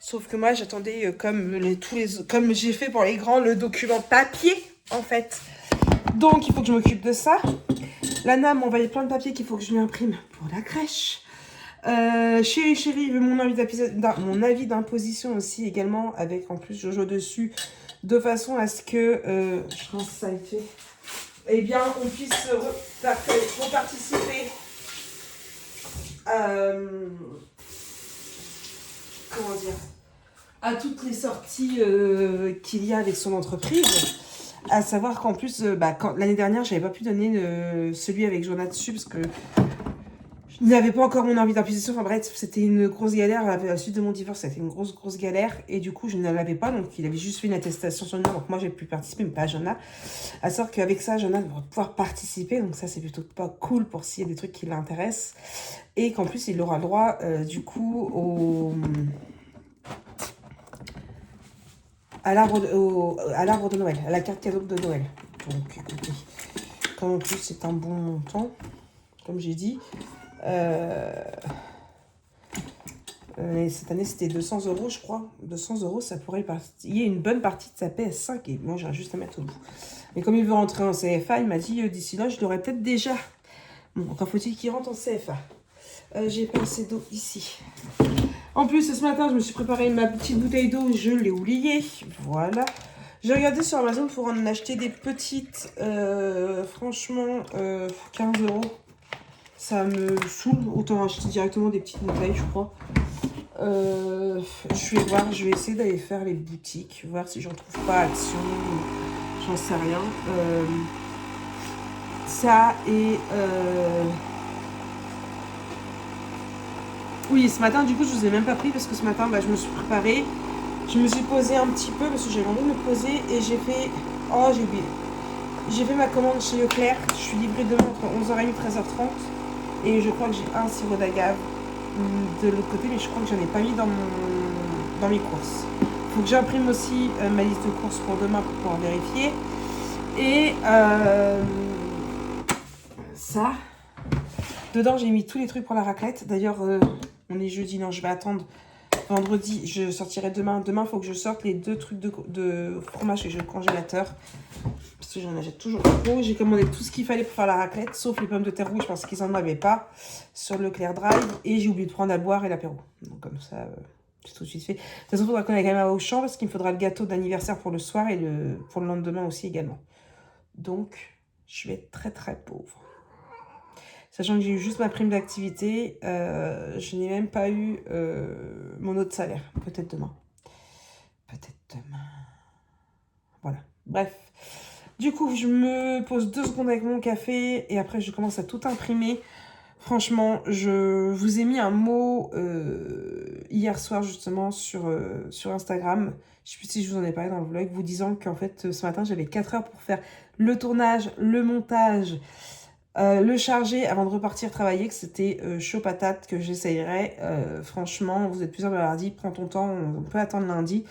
S2: Sauf que moi, j'attendais comme j'ai fait pour les grands, le document papier, en fait. Donc, il faut que je m'occupe de ça. Lana m'a envoyé plein de papiers qu'il faut que je lui imprime pour la crèche. Chérie veut mon avis d'imposition aussi également, avec en plus Jojo dessus, de façon à ce que, je pense que ça a été, eh bien, on puisse reparticiper comment dire, à toutes les sorties qu'il y a avec son entreprise. À savoir qu'en plus, l'année dernière, j'avais pas pu donner celui avec Jonah dessus parce que je n'avais pas encore mon envie d'imposition. Enfin bref, c'était une grosse galère. À la suite de mon divorce, ça a été une grosse galère. Et du coup, je ne l'avais pas. Donc, il avait juste fait une attestation sur Jonah. Donc, moi, j'ai pu participer, mais pas Jonah. À savoir qu'avec ça, Jonah va pouvoir participer. Donc, ça, c'est plutôt pas cool pour s'il y a des trucs qui l'intéressent. Et qu'en plus, il aura le droit, du coup, à l'arbre de Noël, à la carte cadeau de Noël. Donc, écoutez, comme en plus c'est un bon montant, comme j'ai dit, cette année c'était 200 €, je crois. 200 €, ça pourrait y a une bonne partie de sa PS5 et moi j'ai juste à mettre au bout. Mais comme il veut rentrer en CFA, il m'a dit d'ici là je l'aurais peut-être déjà. Bon, encore faut-il qu'il rentre en CFA. J'ai pas assez d'eau ici. En plus, ce matin, je me suis préparé ma petite bouteille d'eau. Je l'ai oubliée. Voilà. J'ai regardé sur Amazon pour en acheter des petites. Franchement, 15 €. Ça me saoule. Autant acheter directement des petites bouteilles, je crois. Je vais voir. Je vais essayer d'aller faire les boutiques. Voir si j'en trouve pas à Action. J'en sais rien. Ça et... Oui, ce matin, du coup, je vous ai même pas pris parce que ce matin, je me suis préparée. Je me suis posée un petit peu parce que j'avais envie de me poser et j'ai fait... Oh, j'ai oublié. J'ai fait ma commande chez Leclerc. Je suis livrée demain entre 11h30 et 13h30. Et je crois que j'ai un sirop d'agave de l'autre côté, mais je crois que j'en ai pas mis dans mes courses. Faut que j'imprime aussi ma liste de courses pour demain pour pouvoir vérifier. Et ça... Dedans, j'ai mis tous les trucs pour la raclette. D'ailleurs, on est jeudi, non, je vais attendre vendredi. Je sortirai demain. Demain, il faut que je sorte les 2 trucs de fromage que j'ai au congélateur. Parce que j'en achète toujours trop. J'ai commandé tout ce qu'il fallait pour faire la raclette, sauf les pommes de terre rouges parce qu'ils n'en avaient pas sur le Leclerc Drive. Et j'ai oublié de prendre à boire et l'apéro. Donc comme ça, c'est tout de suite fait. De toute façon, il faudra qu'on aille quand même à Auchan parce qu'il me faudra le gâteau d'anniversaire pour le soir et pour le lendemain aussi également. Donc, je vais être très pauvre. Sachant que j'ai eu juste ma prime d'activité, je n'ai même pas eu mon autre salaire. Peut-être demain. Voilà. Bref. Du coup, je me pose 2 secondes avec mon café et après, je commence à tout imprimer. Franchement, je vous ai mis un mot hier soir justement sur Instagram. Je ne sais plus si je vous en ai parlé dans le vlog, vous disant qu'en fait, ce matin, j'avais 4 heures pour faire le tournage, le montage, le charger avant de repartir travailler, que c'était chaud patate, que j'essayerais. Franchement, vous êtes plusieurs à m'avoir dit, prends ton temps, on peut attendre lundi.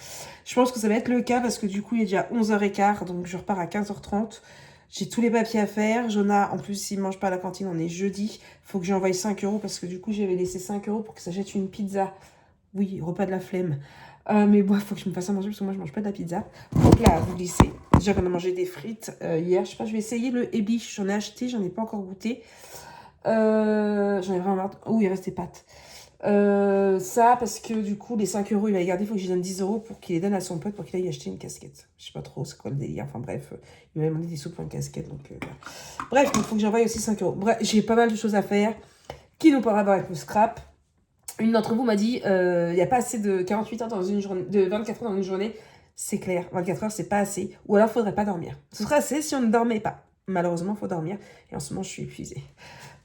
S2: Je pense que ça va être le cas parce que du coup, il est déjà 11h15, donc je repars à 15h30. J'ai tous les papiers à faire. Jonah, en plus, s'il ne mange pas à la cantine, on est jeudi. Il faut que j'envoie 5 € parce que du coup, j'avais laissé 5 € pour que ça s'achète une pizza. Oui, repas de la flemme. Mais bon, il faut que je me fasse à manger parce que moi, je mange pas de la pizza. Donc là, vous glissez. Déjà qu'on a mangé des frites hier. Je sais pas, je vais essayer le Ebiche. J'en ai acheté, j'en ai pas encore goûté. J'en ai vraiment marre. Oh, il reste des pâtes. Ça, parce que du coup, les 5 euros, il va les garder. Il faut que je lui donne 10 euros pour qu'il les donne à son pote pour qu'il aille acheter une casquette. Je sais pas trop c'est quoi le délire. Enfin bref, il m'a demandé des sous pour une casquette. Donc, voilà. Bref, il faut que j'envoie aussi 5 euros. Bref, j'ai pas mal de choses à faire qui n'ont pas à voir avec le scrap. Une d'entre vous m'a dit il n'y a pas assez de 48 heures dans une journée, de 24 heures dans une journée. C'est clair, 24 heures, c'est pas assez. Ou alors, il faudrait pas dormir. Ce serait assez si on ne dormait pas. Malheureusement, il faut dormir. Et en ce moment, je suis épuisée.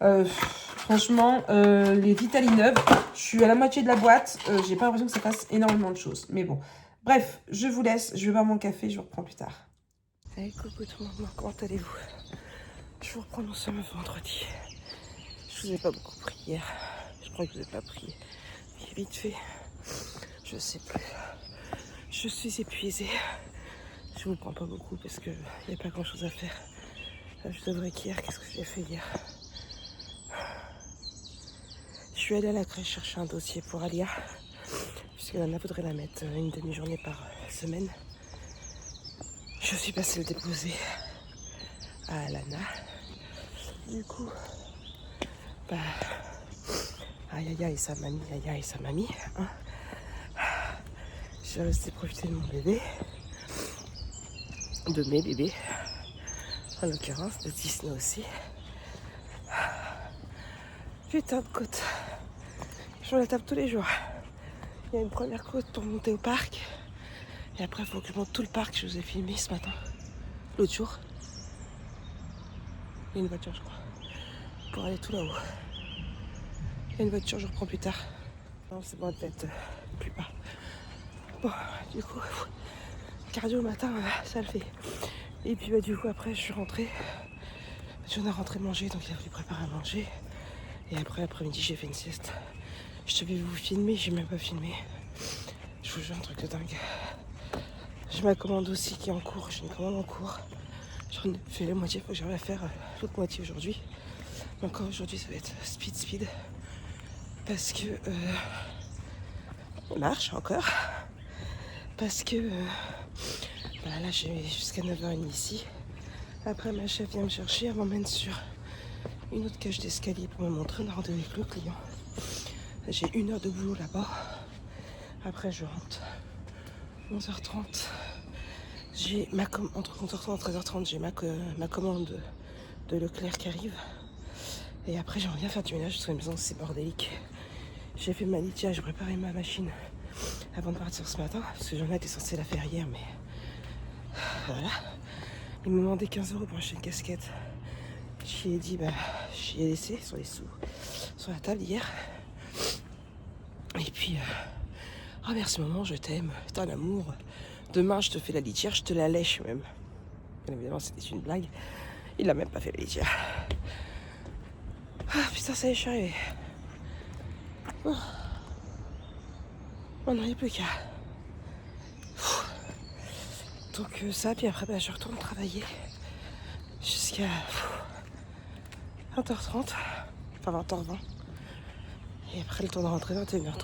S2: Franchement, les Vitalineuve, je suis à la moitié de la boîte. J'ai pas l'impression que ça fasse énormément de choses. Mais bon. Bref, je vous laisse. Je vais boire mon café. Je vous reprends plus tard. Allez, coucou tout le monde. Comment allez-vous? Je vous reprends, nous sommes vendredi. Je vous ai pas beaucoup pris hier. Je crois que je vous ai pas pris. Vite fait. Je sais plus. Je suis épuisée. Je vous prends pas beaucoup parce que il n'y a pas grand chose à faire. Je devrais qu'hier, qu'est-ce que j'ai fait hier? Je suis allée à la crèche chercher un dossier pour Alia, puisque Lana voudrait la mettre une demi-journée par semaine. Je suis passée le déposer à Lana. Du coup, bah, aïe sa mamie, hein. J'ai resté profiter de mon bébé, de mes bébés, en l'occurrence de Disney aussi. Putain de côte, je la tape tous les jours. Il y a une première côte pour monter au parc, et après il faut que je monte tout le parc. Je vous ai filmé ce matin, l'autre jour. Il y a une voiture, je crois, pour aller tout là-haut. Il y a une voiture, je reprends plus tard. Non, c'est bon, peut-être plus bas. Bon, du coup, cardio le matin, ça le fait. Et puis bah, du coup, après, je suis rentrée. J'en ai rentré manger, donc il a fallu préparer à manger. Et après, l'après-midi, j'ai fait une sieste. Je devais vous filmer, j'ai même pas filmé. Je vous jure, un truc de dingue. J'ai ma commande aussi qui est en cours. J'ai une commande en cours. J'en ai fait la moitié, faut que j'arrive à faire l'autre moitié aujourd'hui. Encore aujourd'hui, ça va être speed. Parce que on marche encore. Parce que bah là, j'ai jusqu'à 9h30 ici. Après, ma chef vient me chercher, elle m'emmène sur une autre cage d'escalier pour me montrer un rendez-vous avec le client. J'ai 1 heure de boulot là-bas. Après, je rentre 11h30. J'ai ma commande entre 11h30 et 13h30. J'ai ma commande de Leclerc qui arrive. Et après, j'aimerais bien faire du ménage sur la maison, c'est bordélique. J'ai fait ma litière, j'ai préparé ma machine avant de partir ce matin. Parce que j'en étais censée la faire hier, mais voilà. Ils m'ont demandé 15 euros pour acheter une casquette. J'y ai dit, bah, j'y ai laissé sur les sous, sur la table hier. Et puis, oh merci maman, je t'aime, t'es un amour. Demain, je te fais la litière, je te la lèche même. Bien évidemment, c'était une blague. Il a même pas fait la litière. Ah putain, ça y est, je suis arrivée. Oh. Oh non, il n'y a plus qu'à. Donc ça, puis après, bah, je retourne travailler jusqu'à 20h30, enfin 20h20. Et après, le temps de rentrer, 21h30.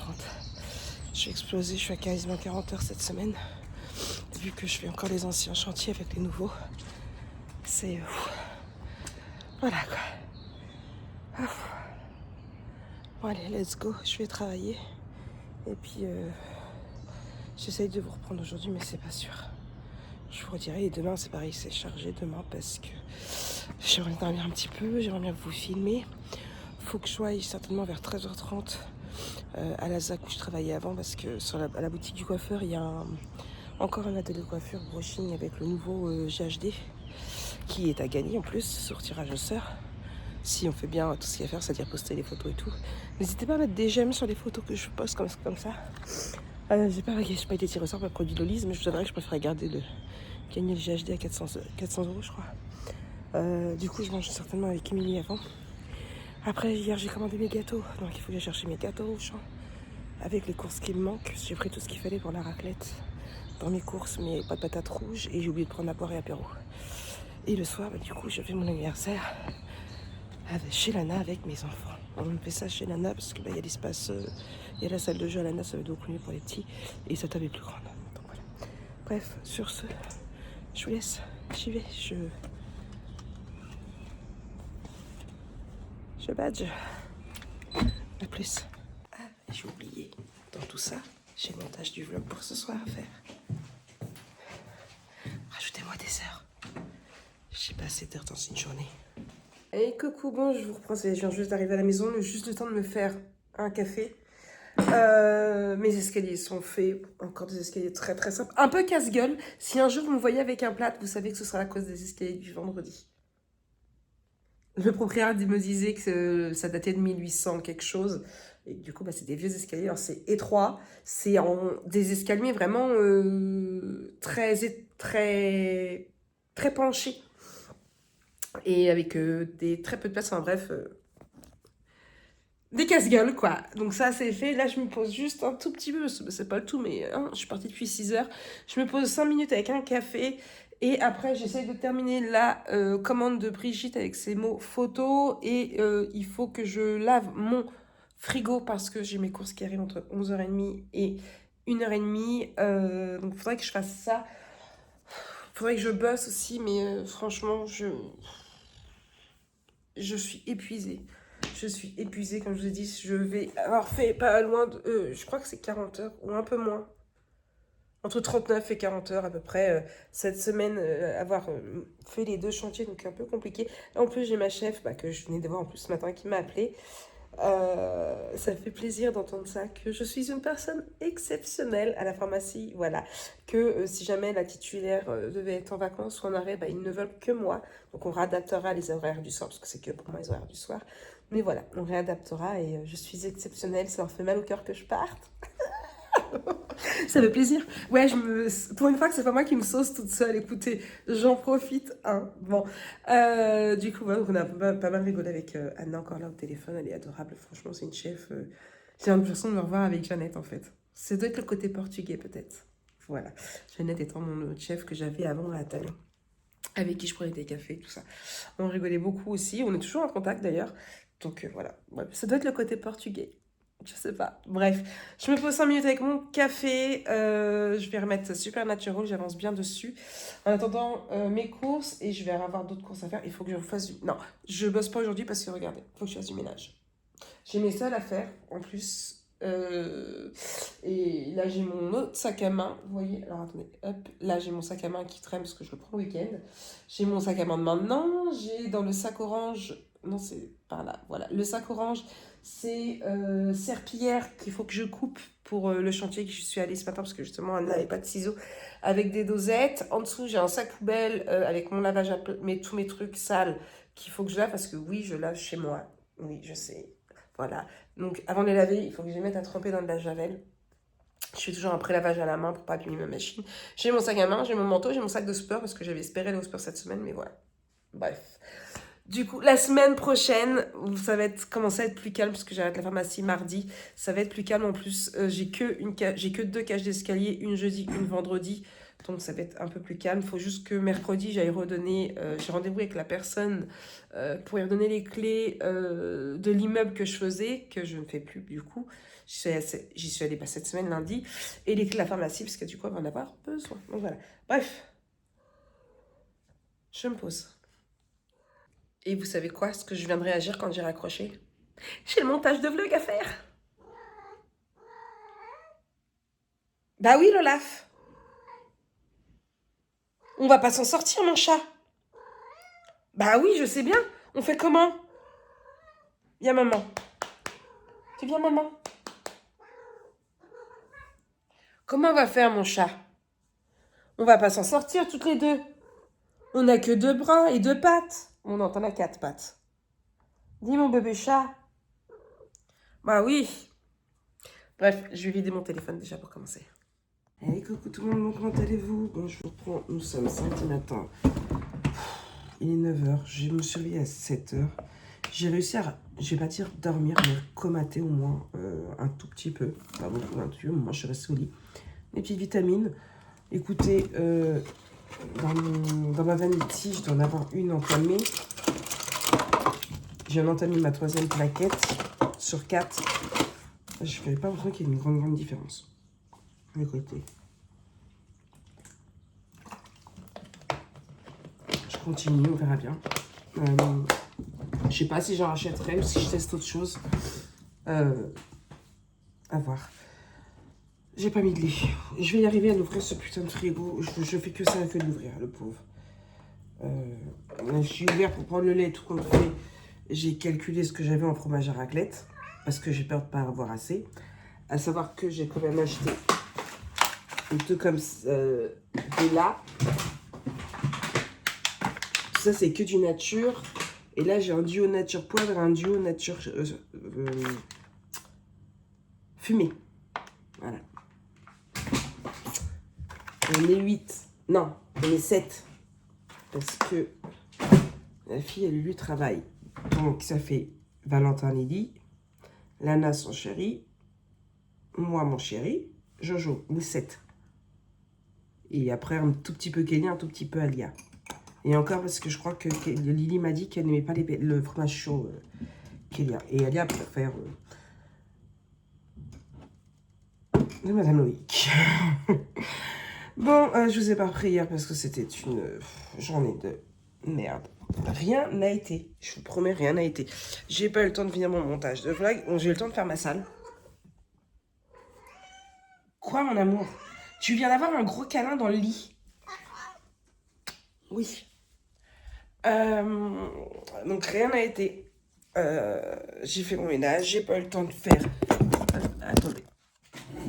S2: Je suis explosée, je suis à quasiment 40 heures cette semaine. Vu que je fais encore les anciens chantiers avec les nouveaux. C'est... voilà quoi. Bon allez, let's go, je vais travailler. Et puis, j'essaye de vous reprendre aujourd'hui, mais c'est pas sûr. Je vous redirai, et demain c'est pareil, c'est chargé demain parce que j'aimerais dormir un petit peu, j'aimerais bien vous filmer. Faut que je sois certainement vers 13h30 à la ZAC où je travaillais avant, parce que à la boutique du coiffeur, il y a encore un atelier de coiffure brushing avec le nouveau GHD qui est à gagner en plus sur tirage au sort. Si on fait bien tout ce qu'il y a à faire, c'est-à-dire poster les photos et tout. N'hésitez pas à mettre des j'aime sur les photos que je poste comme ça. J'ai pas été tiré au sort par le produit Lolise, mais je vous avouerai que je préfère gagner le GHD à 400 euros, je crois. Du coup, je mange certainement avec Émilie avant. Après, hier, j'ai commandé mes gâteaux, donc il faut aller chercher mes gâteaux au champ. Avec les courses qui me manquent, j'ai pris tout ce qu'il fallait pour la raclette dans mes courses, mais pas de patates rouges, et j'ai oublié de prendre à boire et apéro. Et le soir, bah, du coup, je fais mon anniversaire chez Lana avec mes enfants. On me fait ça chez Lana parce que bah, y a l'espace, il y a la salle de jeu à Lana, ça va être beaucoup mieux pour les petits, et sa table est plus grande. Donc voilà. Bref, sur ce, je vous laisse, j'y vais, je badge. À plus. j'ai oublié, dans tout ça, j'ai le montage du vlog pour ce soir à faire. Rajoutez-moi des heures. J'ai pas assez d'heures dans une journée. Hey coucou, bon, je vous reprends, je viens juste d'arriver à la maison, juste le temps de me faire un café. Mes escaliers sont faits, encore des escaliers très très simples, un peu casse-gueule. Si un jour vous me voyez avec un plâtre, vous savez que ce sera à cause des escaliers du vendredi. Le propriétaire me disait que ça datait de 1800 quelque chose. Et du coup, c'est des vieux escaliers. Alors, c'est étroit. C'est des escaliers vraiment très penchés. Et avec très peu de place. Enfin, bref, des casse-gueules, quoi. Donc, ça, c'est fait. Là, je me pose juste un tout petit peu. C'est pas le tout, mais je suis partie depuis 6 heures. Je me pose 5 minutes avec un café. Et après, j'essaye de terminer la commande de Brigitte avec ses mots photos. Et il faut que je lave mon frigo parce que j'ai mes courses qui arrivent entre 11h30 et 1h30. Donc, il faudrait que je fasse ça. Il faudrait que je bosse aussi, mais franchement, je suis épuisée. Je suis épuisée, comme je vous ai dit. Je vais avoir fait pas loin de... je crois que c'est 40 heures ou un peu moins. Entre 39 et 40 heures à peu près cette semaine, avoir fait les 2 chantiers, donc un peu compliqué. En plus, j'ai ma chef que je venais de voir en plus ce matin qui m'a appelée. Ça fait plaisir d'entendre ça, que je suis une personne exceptionnelle à la pharmacie, voilà. Que si jamais la titulaire devait être en vacances ou en arrêt, ils ne veulent que moi. Donc on réadaptera les horaires du soir, parce que c'est que pour moi les horaires du soir. Mais voilà, on réadaptera et je suis exceptionnelle, ça leur fait mal au cœur que je parte. Ça fait plaisir. Ouais, pour une fois que c'est pas moi qui me sauce toute seule, écoutez, j'en profite. Hein. Bon, du coup, on a pas mal rigolé avec Anna encore là au téléphone. Elle est adorable, franchement, c'est une chef. J'ai l'impression de me revoir avec Jeannette en fait. C'est doit être le côté portugais peut-être. Voilà, Jeannette étant mon autre chef que j'avais avant à Talon, avec qui je prenais des cafés, tout ça. On rigolait beaucoup aussi. On est toujours en contact d'ailleurs. Donc voilà, ouais, ça doit être le côté portugais. Je sais pas. Bref, je me pose 5 minutes avec mon café. Je vais remettre Supernatural, j'avance bien dessus. En attendant mes courses, et je vais avoir d'autres courses à faire. Il faut que je fasse du... Non, je bosse pas aujourd'hui parce que regardez, il faut que je fasse du ménage. J'ai mes salles à faire en plus. Et là, j'ai mon autre sac à main. Vous voyez, alors attendez, hop. Là, j'ai mon sac à main qui traîne parce que je le prends le week-end. J'ai mon sac à main de maintenant. J'ai dans le sac orange... Non, c'est par là. Voilà, le sac orange, c'est serpillière qu'il faut que je coupe pour le chantier que je suis allée ce matin parce que justement, elle n'avait pas de ciseaux avec des dosettes. En dessous, j'ai un sac poubelle avec mon lavage à tous mes trucs sales qu'il faut que je lave parce que oui, je lave chez moi. Oui, je sais. Voilà. Donc, avant de les laver, il faut que je les mette à tremper dans de la javel. Je fais toujours un pré-lavage à la main pour pas abîmer ma machine. J'ai mon sac à main, j'ai mon manteau, j'ai mon sac de sport parce que j'avais espéré aller au sport cette semaine, mais voilà. Bref. Du coup, la semaine prochaine, ça va commencer à être plus calme parce que j'arrête la pharmacie mardi. Ça va être plus calme en plus. J'ai que 2 cages d'escalier, une jeudi, une vendredi. Donc ça va être un peu plus calme. Il faut juste que mercredi, j'aille redonner... j'ai rendez-vous avec la personne pour lui redonner les clés de l'immeuble que je faisais, que je ne fais plus du coup. J'y suis allée pas cette semaine, lundi. Et les clés de la pharmacie, parce que du coup, elle va en avoir besoin. Donc voilà. Bref. Je me pose. Et vous savez quoi, ce que je viens de réagir quand j'ai raccroché? J'ai le montage de vlog à faire. Bah oui, l'Olaf. On va pas s'en sortir, mon chat. Bah oui, je sais bien. On fait comment? Viens, maman. Tu viens, maman? Comment on va faire, mon chat? On va pas s'en sortir toutes les deux. On n'a que 2 bras et 2 pattes. Oh non, t'en as 4 pattes. Dis, mon bébé chat. Bah oui. Bref, je vais vider mon téléphone déjà pour commencer. Hey, coucou tout le monde, comment allez-vous? Bon, je vous reprends, nous sommes samedi matin. Il est 9h, je me suis réveillée à 7h. J'ai réussi à, je vais pas dire dormir, mais comater au moins un tout petit peu. Pas beaucoup, un tout petit peu, moi je suis restée au lit. Les petites vitamines. Écoutez, dans ma vanity, je dois en avoir une entamée. J'ai entamé ma 3e plaquette sur 4. Je ne fais pas l'impression qu'il y ait une grande différence. Écoutez. Je continue, on verra bien. Je sais pas si j'en rachèterai ou si je teste autre chose.
S3: À voir. J'ai pas mis de lit. Je vais y arriver à l'ouvrir, ce putain de frigo. Je fais que ça que de l'ouvrir, le pauvre. Je suis ouvert pour prendre le lait, tout compte fait. J'ai calculé ce que j'avais en fromage à raclette. Parce que j'ai peur de pas avoir assez. À savoir que j'ai quand même acheté un peu comme des là. Ça, c'est que du nature. Et là, j'ai un duo nature poivre et un duo nature fumé. Voilà. On est 8. Non, on est 7. Parce que la fille, elle lui travaille. Donc, ça fait Valentin Lily, Lana, son chéri, moi, mon chéri, Jojo, nous 7. Et après, un tout petit peu Kelly, un tout petit peu Alia. Et encore, parce que je crois que Lily m'a dit qu'elle n'aimait pas le fromage chaud Kélia. Et Alia préfère de Madame Loïc. Bon, je vous ai pas pris hier parce que c'était une journée de merde. Rien n'a été. Je vous promets, rien n'a été. J'ai pas eu le temps de finir mon montage de vlog. Bon, j'ai eu le temps de faire ma salle. Quoi, mon amour? Tu viens d'avoir un gros câlin dans le lit. Oui. Donc, rien n'a été. J'ai fait mon ménage. J'ai pas eu le temps de faire... attendez.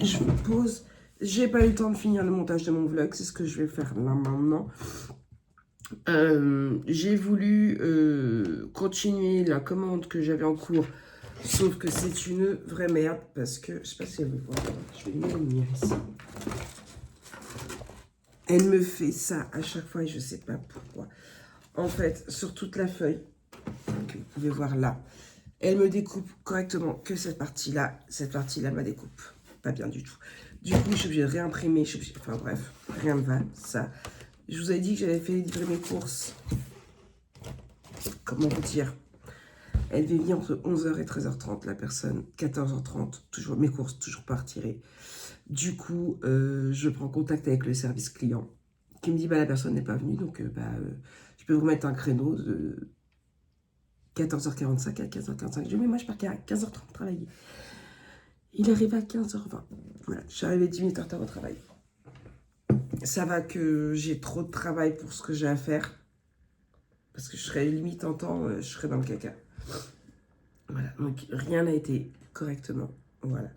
S3: Je me pose. J'ai pas eu le temps de finir le montage de mon vlog. C'est ce que je vais faire là maintenant. J'ai voulu continuer la commande que j'avais en cours, sauf que c'est une vraie merde parce que, je sais pas si elle veut voir, je vais mettre la lumière ici. Elle me fait ça à chaque fois et je sais pas pourquoi. En fait, sur toute la feuille, que vous pouvez voir là, elle me découpe correctement que cette partie-là ma découpe. Pas bien du tout. Du coup, je suis obligée de réimprimer, enfin bref, rien ne va, ça. Je vous avais dit que j'avais fait livrer mes courses. Comment vous dire? Elle devait venir entre 11h et 13h30, la personne. 14h30, toujours, mes courses toujours pas retirées. Du coup, je prends contact avec le service client qui me dit bah, la personne n'est pas venue, donc je peux vous mettre un créneau de 14h45 à 15h45. Je dis mais moi je partais à 15h30 travailler. Il arrive à 15h20. Voilà, je suis arrivée 10 minutes en retard au travail. Ça va que j'ai trop de travail pour ce que j'ai à faire. Parce que je serais limite en temps, je serais dans le caca. Voilà, donc rien n'a été correctement. Voilà.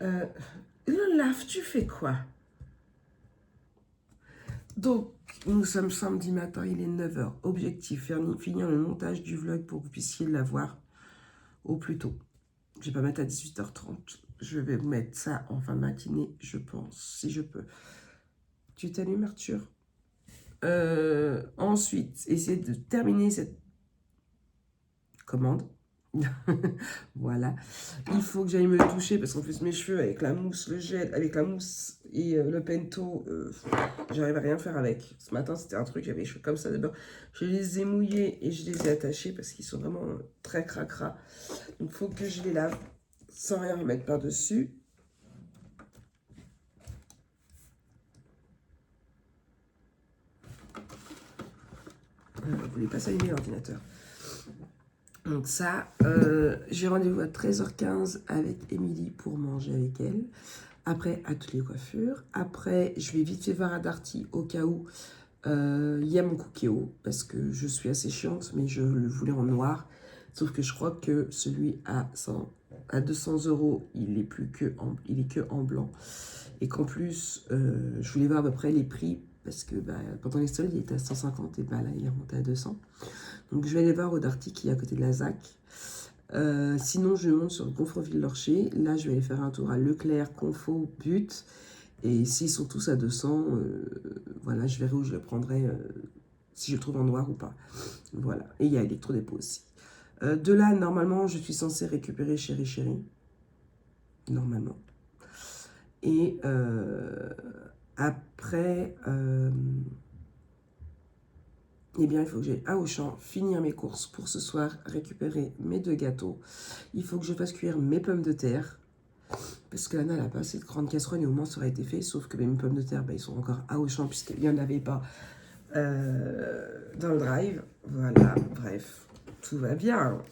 S3: Le lave, tu fais quoi? Donc, nous sommes samedi matin, il est 9h. Objectif, finir le montage du vlog pour que vous puissiez l'avoir au plus tôt. Je vais pas mettre à 18h30. Je vais vous mettre ça en fin de matinée, je pense, si je peux. Tu t'allumes, Arthur? Ensuite, essayer de terminer cette commande. Voilà. Il faut que j'aille me toucher parce qu'en plus mes cheveux avec la mousse, le gel, avec la mousse et le pento, j'arrive à rien faire avec. Ce matin, c'était un truc, j'avais les cheveux comme ça d'abord. Je les ai mouillés et je les ai attachés parce qu'ils sont vraiment très cracra. Donc, il faut que je les lave sans rien remettre par-dessus. Vous voulez pas s'allumer l'ordinateur. Donc ça, j'ai rendez-vous à 13h15 avec Émilie pour manger avec elle. Après, atelier coiffure. Après, je vais vite fait voir à Darty au cas où il y a mon Cookéo. Parce que je suis assez chiante, mais je le voulais en noir. Sauf que je crois que celui à 200 €, il est que en blanc. Et qu'en plus, je voulais voir à peu près les prix. Parce que pendant les soldes, il était à 150 et là, il est remonté à 200. Donc, je vais aller voir au Darty qui est à côté de la ZAC. Sinon, je monte sur Gonfreville-Lorcher. Là, je vais aller faire un tour à Leclerc, Confo, But. Et s'ils sont tous à 200, voilà, je verrai où je le prendrai, si je le trouve en noir ou pas. Voilà. Et il y a Electrodépôt aussi. De là, normalement, je suis censée récupérer Chéri Chéri. Normalement. Et après... eh bien, il faut que j'aille à Auchan, finir mes courses pour ce soir, récupérer mes 2 gâteaux. Il faut que je fasse cuire mes pommes de terre. Parce que Anna n'a pas assez de grande casserole et au moins ça aurait été fait. Sauf que mes pommes de terre, ils sont encore à Auchan puisqu'il n'y en avait pas dans le drive. Voilà, bref, tout va bien.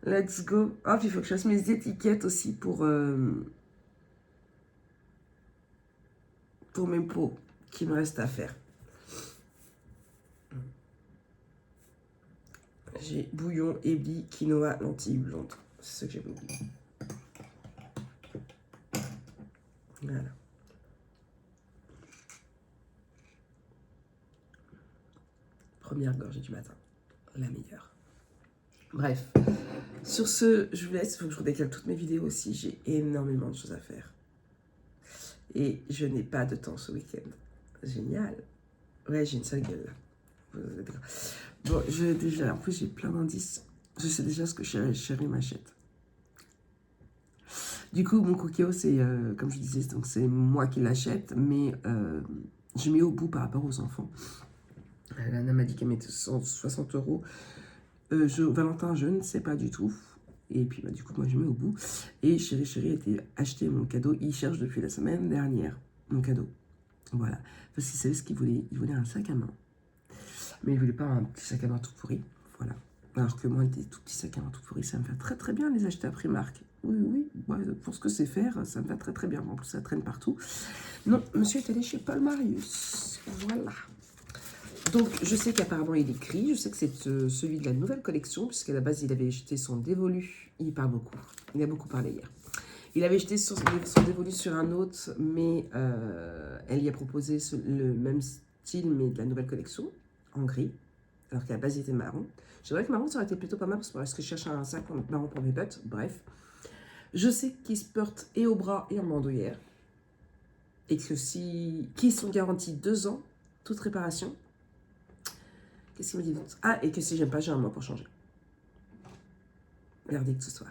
S3: Let's go. Ah, puis il faut que je fasse mes étiquettes aussi pour mes pots qu'il me reste à faire. J'ai bouillon, ébi, quinoa, lentilles blondes. C'est ce que j'ai oublié. Voilà. Première gorgée du matin. La meilleure. Bref. Sur ce, je vous laisse. Il faut que je vous décale toutes mes vidéos aussi. J'ai énormément de choses à faire. Et je n'ai pas de temps ce week-end. Génial. Ouais, j'ai une sale gueule là. Bon, en plus j'ai plein d'indices. Je sais déjà ce que chérie m'achète. Du coup, mon coquillot, c'est, comme je disais, donc c'est moi qui l'achète, mais je mets au bout par rapport aux enfants. Lana m'a dit qu'elle mettait 60 €. Valentin, je ne sais pas du tout. Et puis, du coup, moi, je mets au bout. Et chérie a été acheter mon cadeau. Il cherche depuis la semaine dernière mon cadeau. Voilà. Parce qu'il savait ce qu'il voulait. Il voulait un sac à main. Mais il voulait pas un petit sac à main tout pourri. Voilà. Alors que moi, des tout petits sacs à main tout pourris, ça me va très très bien les acheter à Primark. Oui. Ouais, pour ce que c'est faire, ça me va très très bien. En plus, ça traîne partout. Non, monsieur est allé chez Paul Marius. Voilà. Donc, je sais qu'apparemment, il écrit. Je sais que c'est celui de la nouvelle collection, puisqu'à la base, il avait jeté son dévolu. Il parle beaucoup. Il a beaucoup parlé hier. Il avait jeté son dévolu sur un autre, mais elle y a proposé le même style, mais de la nouvelle collection, en gris, alors qu'à la base, il était marron. Je dirais que marron, ça aurait été plutôt pas mal, parce que je cherche un sac marron pour mes potes. Bref. Je sais qu'ils se portent et au bras et en bandoulière. Et que qu'ils sont garantis 2 ans, toute réparation. Qu'est-ce qu'il me dit d'autre? Ah, et que si j'aime pas, j'ai un mois pour changer. Verdict ce soir.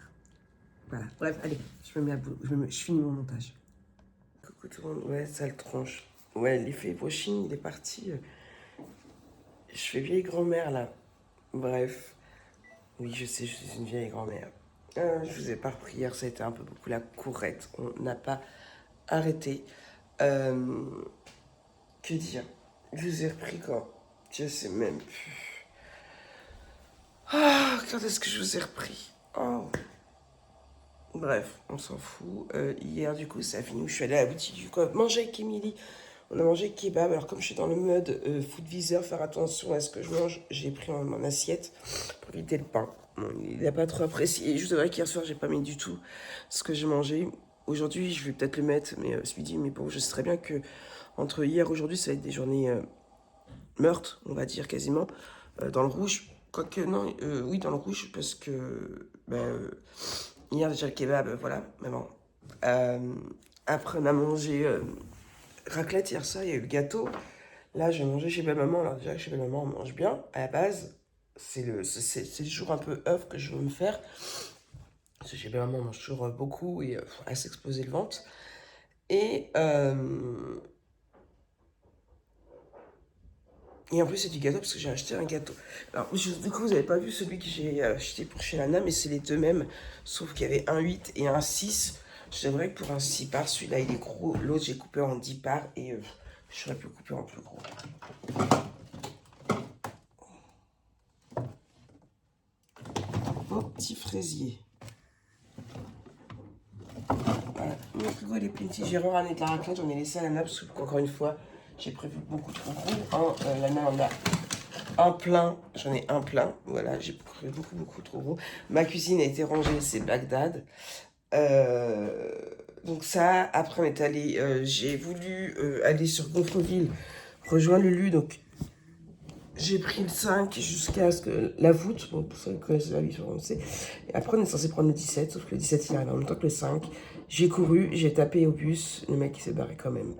S3: Voilà. Bref, allez, je me mets à boulot. Je finis mon montage. Coucou tout le monde. Ouais, sale tronche. Ouais, l'effet washing, il est parti. Je fais vieille grand-mère, là. Bref. Oui, je sais, je suis une vieille grand-mère. Je vous ai pas repris hier, ça a été un peu beaucoup la courette. On n'a pas arrêté. Que dire? Je vous ai repris quand? Je sais même plus. Ah, quand est-ce que je vous ai repris? Oh. Bref, on s'en fout. Hier, du coup, ça a fini où je suis allée à la boutique du coin manger avec Émilie. On a mangé kebab. Alors, comme je suis dans le mode food viseur, faire attention à ce que je mange, j'ai pris mon assiette pour éviter le pain. Bon, il n'a pas trop apprécié. Je vrai qu'hier soir, j'ai pas mis du tout ce que j'ai mangé. Aujourd'hui, je vais peut-être le mettre, mais ce midi. Mais bon, je sais très bien que entre hier et aujourd'hui, ça va être des journées meurtres, on va dire quasiment, dans le rouge. Quoique, non, oui, dans le rouge, parce que hier, déjà le kebab, voilà, mais bon. Après, on a mangé raclette hier soir, il y a eu le gâteau. Là, je vais manger chez ma maman. Alors, déjà, chez ma maman, on mange bien. À la base, c'est le jour un peu œuf que je veux me faire. Parce que chez ma maman, on mange toujours beaucoup et à s'exploser le ventre. Et en plus, c'est du gâteau parce que j'ai acheté un gâteau. Alors, du coup, vous n'avez pas vu celui que j'ai acheté pour chez Lana, mais c'est les deux mêmes. Sauf qu'il y avait un 8 et un 6. C'est vrai que pour un 6 parts, celui-là, il est gros. L'autre, j'ai coupé en 10 parts et j'aurais pu couper en plus gros. Mon petit fraisier. Voilà. Mon frigo, il est plein. J'ai ramené de la raclette, j'en ai laissé à Lana parce que, encore une fois, j'ai prévu beaucoup trop gros. Lana en a un plein, j'en ai un plein. Voilà, j'ai prévu beaucoup trop gros. Ma cuisine a été rangée, c'est Bagdad. Donc ça, après on est allé, j'ai voulu aller sur Gonfreville, rejoindre Lulu, donc j'ai pris le 5 jusqu'à ce que la voûte, bon, pour ça que la vie sur sait. Et après on est censé prendre le 17, sauf que le 17 il arrive en même temps que le 5. J'ai couru, j'ai tapé au bus, le mec il s'est barré quand même.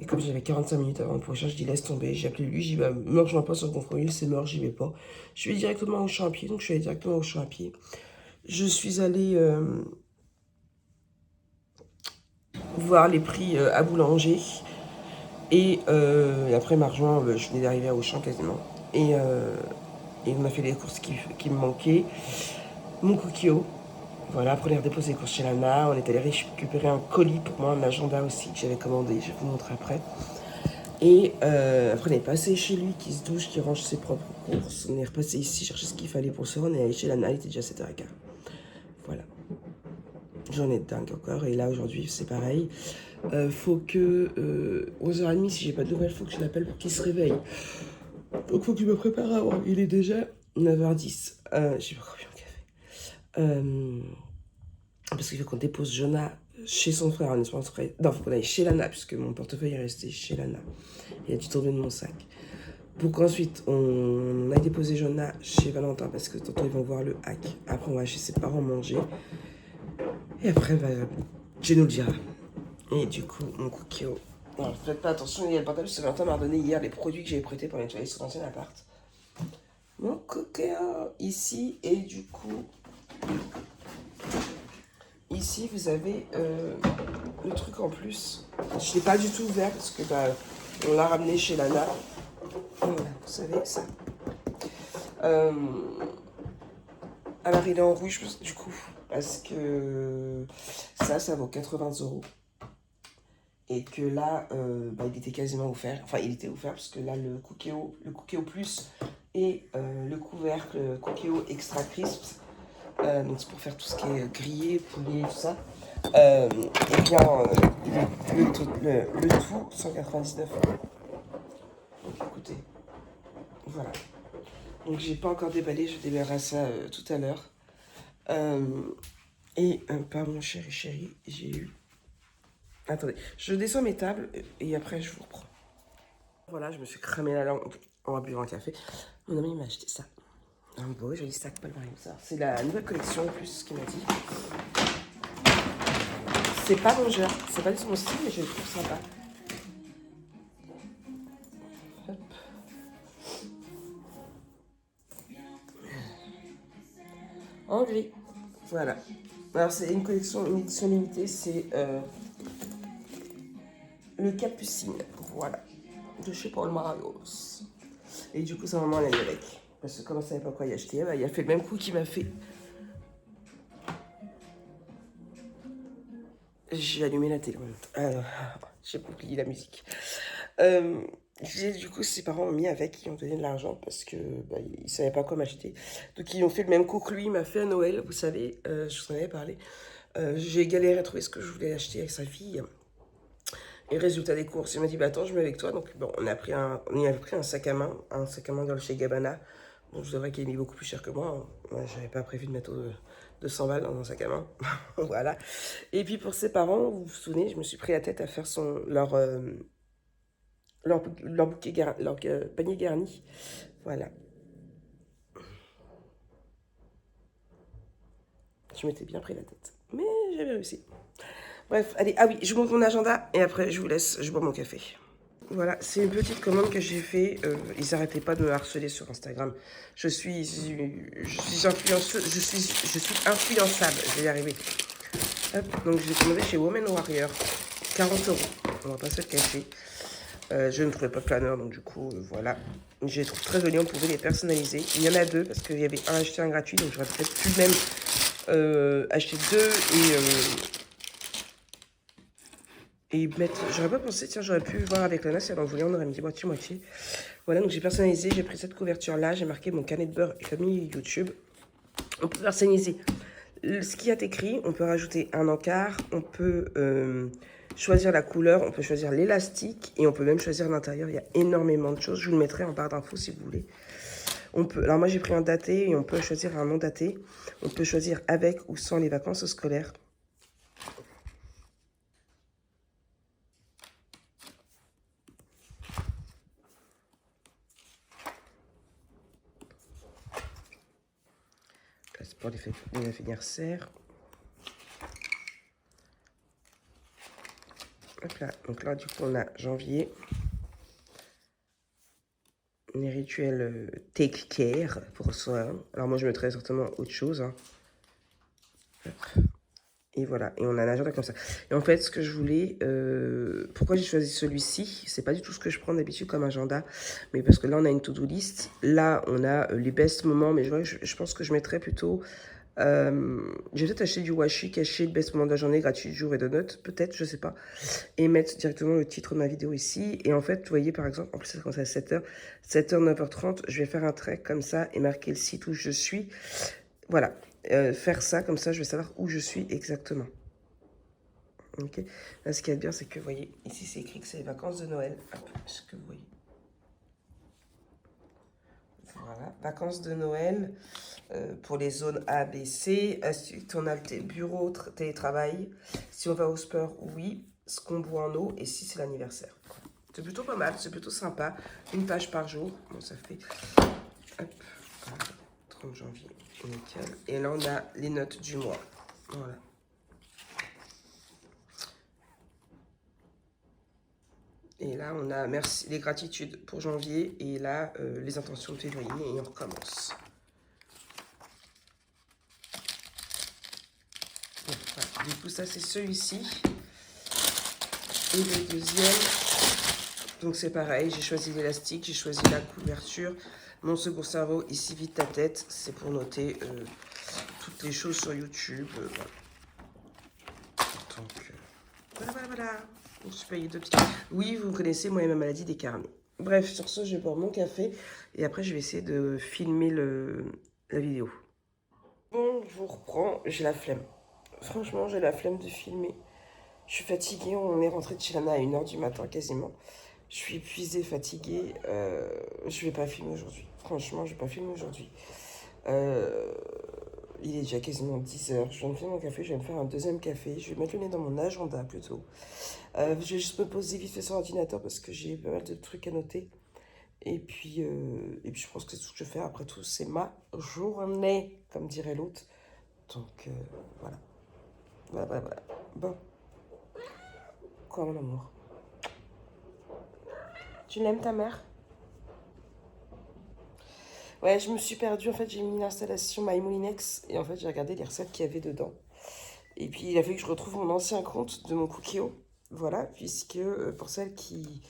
S3: Et comme j'avais 45 minutes avant le prochain, je dis laisse tomber, j'ai appelé lui, j'ai dit bah me rejoins pas sur Gonfreville, c'est mort, j'y vais pas. Je vais directement au champ à pied, donc je suis allée directement au champ à pied. Je suis allée voir les prix à Boulanger. Et après, m'a rejoint, je venais d'arriver à Auchan quasiment. Et on a fait les courses qui me manquaient. Mon coquillot. Voilà, après on a redéposé les courses chez Lana. On est allé récupérer un colis pour moi, un agenda aussi que j'avais commandé. Je vais vous montrer après. Et après, on est passé chez lui qui se douche, qui range ses propres courses. On est repassé ici chercher ce qu'il fallait pour le soir. On est allé chez Lana, il était déjà 7h15. J'en ai dingue encore. Et là, aujourd'hui, c'est pareil. Faut que 11h30, si j'ai pas de nouvelles, faut que je l'appelle pour qu'il se réveille. Donc, faut que je me prépare avant. Il est déjà 9h10. J'ai pas combien de café. Parce qu'il faut qu'on dépose Jonah chez son frère en espérance frère. Non, faut qu'on aille chez Lana, puisque mon portefeuille est resté chez Lana. Il a dû tomber de mon sac. Pour qu'ensuite, on aille déposer Jonah chez Valentin, parce que tantôt, ils vont voir le hack. Après, on va chez ses parents manger. Et après, bah, Dieu nous le dira. Et du coup, mon cookie. Alors, faites pas attention, il y a le portable, parce que Valentin m'a redonné hier les produits que j'avais prêtés pour nettoyer son ancien appart. Mon cookie ici, et du coup, ici, vous avez le truc en plus. Je ne l'ai pas du tout ouvert, parce que bah, on l'a ramené chez Lana. Voilà, vous savez, ça. Alors, il est en rouge, du coup, parce que ça vaut 80 €. Et que là, bah, il était quasiment offert. Enfin, il était offert parce que là, le Cookéo Plus et le couvercle Cookéo Extra Crisps, donc c'est pour faire tout ce qui est grillé, poulet, tout ça. Et bien, le tout, 199 €. Donc écoutez, voilà. Donc j'ai pas encore déballé, je déballerai ça tout à l'heure. Pardon, chéri, j'ai eu... Attendez, je descends mes tables et après je vous reprends. Voilà, je me suis cramé la langue en buvant un café. Mon ami m'a acheté ça. Un beau joli sac Paul Marine. C'est la nouvelle collection en plus, ce qu'il m'a dit. C'est pas mon genre, c'est pas de son style, mais je le trouve sympa. Hop. En gris. Voilà. Alors c'est une collection, une édition limitée, c'est le Capucine. Voilà. De chez Paul Marios. Et du coup, sa maman l'a mis avec. Parce que comme elle ne savait pas quoi y acheter, bah, il a fait le même coup qu'il m'a fait. J'ai allumé la télé. Alors, j'ai oublié la musique. Du coup, ses parents m'ont mis avec, ils ont donné de l'argent parce que bah, ils ne savaient pas quoi m'acheter. Donc, ils ont fait le même coup que lui, il m'a fait à Noël, vous savez, je vous en avais parlé. J'ai galéré à trouver ce que je voulais acheter avec sa fille. Et résultat des courses, il m'a dit, bah attends, je mets avec toi. Donc, bon, on a pris un sac à main dans le chez Gabbana. Bon, je devrais qu'il ait mis beaucoup plus cher que moi. Moi, j'avais pas prévu de mettre 200 balles dans un sac à main. Voilà. Et puis pour ses parents, vous vous souvenez, je me suis pris la tête à faire leur panier garni. Voilà. Je m'étais bien pris la tête. Mais j'avais réussi. Bref, allez, ah oui, je vous montre mon agenda et après je vous laisse, je bois mon café. Voilà, c'est une petite commande que j'ai fait. Ils n'arrêtaient pas de me harceler sur Instagram. Je suis influenceuse, je suis influençable, je vais y arriver. Hop, donc j'ai commandé chez Woman Warrior, 40 €. On va pas se le cacher. Je ne trouvais pas planeur, donc du coup, voilà. Je les trouve très jolis, on pouvait les personnaliser. Il y en a deux, parce qu'il y avait un acheté, un gratuit, donc j'aurais peut-être pu même acheter deux et mettre... J'aurais pas pensé, tiens, j'aurais pu voir avec Lana si elle en voulait, on aurait mis moitié-moitié. Voilà, donc j'ai personnalisé, j'ai pris cette couverture-là, j'ai marqué mon carnet de beurre et famille YouTube. On peut personnaliser ce qui est écrit, on peut rajouter un encart, on peut choisir la couleur, on peut choisir l'élastique et on peut même choisir l'intérieur. Il y a énormément de choses, je vous le mettrai en barre d'infos si vous voulez. Alors moi j'ai pris un daté et on peut choisir un non daté. On peut choisir avec ou sans les vacances scolaires. C'est pour les anniversaires. Hop là. Donc là, du coup, on a janvier. Les rituels take care pour soi. Alors moi, je mettrais certainement autre chose. Hein. Et voilà, et on a un agenda comme ça. Et en fait, ce que je voulais... pourquoi j'ai choisi celui-ci? C'est pas du tout ce que je prends d'habitude comme agenda. Mais parce que là, on a une to-do list. Là, on a les best moments. Mais je pense que je mettrais plutôt... je vais peut-être acheter du washi, cacher le best moment de la journée, gratuit du jour et de notes. Peut-être, je sais pas. Et mettre directement le titre de ma vidéo ici. Et en fait, vous voyez, par exemple, en plus, ça commence à 7h. 7h, 9h30, je vais faire un trait comme ça et marquer le site où je suis. Voilà. Faire ça, comme ça, je vais savoir où je suis exactement. Ok. Là, ce qu'il y a de bien, c'est que, vous voyez, ici, c'est écrit que c'est les vacances de Noël. Hop, est-ce que vous voyez? Voilà, vacances de Noël pour les zones A, B, C. Ensuite, on a le bureau, télétravail. Si on va au sport, oui. Ce qu'on boit en eau. Et si c'est l'anniversaire. C'est plutôt pas mal, c'est plutôt sympa. Une page par jour. Bon, ça fait... Hop, voilà, 30 janvier. Nickel. Et là, on a les notes du mois. Voilà. Et là, on a merci, les gratitudes pour janvier. Et là, les intentions de février. Et on recommence. Bon, voilà. Du coup, ça, c'est celui-ci. Et le deuxième, donc c'est pareil. J'ai choisi l'élastique, j'ai choisi la couverture. Mon second cerveau, ici, vide ta tête. C'est pour noter toutes les choses sur YouTube. Voilà. Donc, voilà. Je me suis payé 2 petits. Oui, vous connaissez, moi et ma maladie des carnets. Bref, sur ce, je vais boire mon café. Et après, je vais essayer de filmer la vidéo. Bon, je vous reprends. J'ai la flemme. Franchement, j'ai la flemme de filmer. Je suis fatiguée. On est rentré de chez Lana à 1h du matin quasiment. Je suis épuisée, fatiguée. Je vais pas filmer aujourd'hui. Franchement, je vais pas filmer aujourd'hui. Il est déjà quasiment 10h. Je viens de faire mon café. Je vais me faire un deuxième café. Je vais mettre le nez dans mon agenda plutôt. Je vais juste me poser vite fait sur l'ordinateur parce que j'ai pas mal de trucs à noter. Et puis je pense que c'est tout ce que je vais faire. Après tout, c'est ma journée, comme dirait l'autre. Donc, voilà. Voilà. Bon. Quoi, mon amour? Tu l'aimes, ta mère? Ouais, je me suis perdue. En fait, j'ai mis l'installation My Moulinex et en fait, j'ai regardé les recettes qu'il y avait dedans. Et puis, il a fallu que je retrouve mon ancien compte de mon Cookéo. Voilà, puisque pour celles qui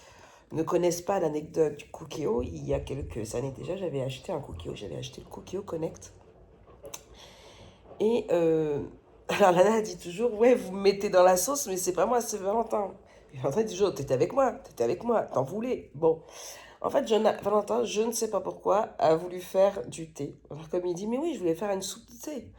S3: ne connaissent pas l'anecdote du Cookéo, il y a quelques années déjà, j'avais acheté un Cookéo. J'avais acheté le Cookéo Connect. Et alors, Lana dit toujours, ouais, vous me mettez dans la sauce, mais c'est pas moi, c'est Valentin. Et Valentin dit toujours, t'étais avec moi, t'en voulais. Bon. En fait, Valentin, je ne sais pas pourquoi, a voulu faire du thé. Alors, comme il dit, mais oui, je voulais faire une soupe de thé.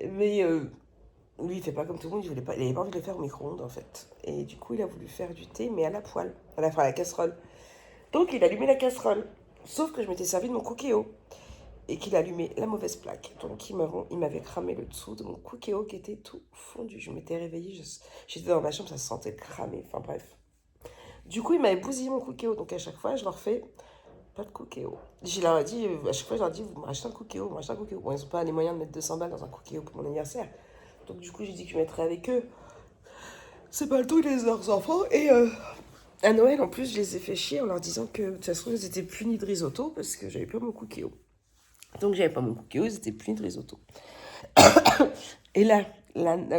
S3: Mais lui, il fait pas comme tout le monde, il avait pas envie de le faire au micro-ondes, en fait. Et du coup, il a voulu faire du thé, mais à la poêle, à la casserole. Donc, il a allumé la casserole. Sauf que je m'étais servi de mon Cookéo. Et qu'il a allumé la mauvaise plaque. Donc, il m'avait cramé le dessous de mon Cookéo qui était tout fondu. Je m'étais réveillée, j'étais dans ma chambre, ça se sentait cramé. Enfin, bref. Du coup, il m'avait bousillé mon Cookéo. Donc, à chaque fois, je leur fais pas de Cookéo. Je leur ai dit, à chaque fois, je leur dis, vous m'achetez un Cookéo, Bon, ils n'ont pas les moyens de mettre 200 balles dans un Cookéo pour mon anniversaire. Donc, du coup, j'ai dit que je mettrais avec eux. C'est pas le tout, leurs enfants. Et à Noël, en plus, je les ai fait chier en leur disant que de toute façon, ils étaient punis de risotto parce que j'avais pas mon Cookéo. Donc, j'avais pas mon Cookéo, ils étaient punis de risotto. Et là,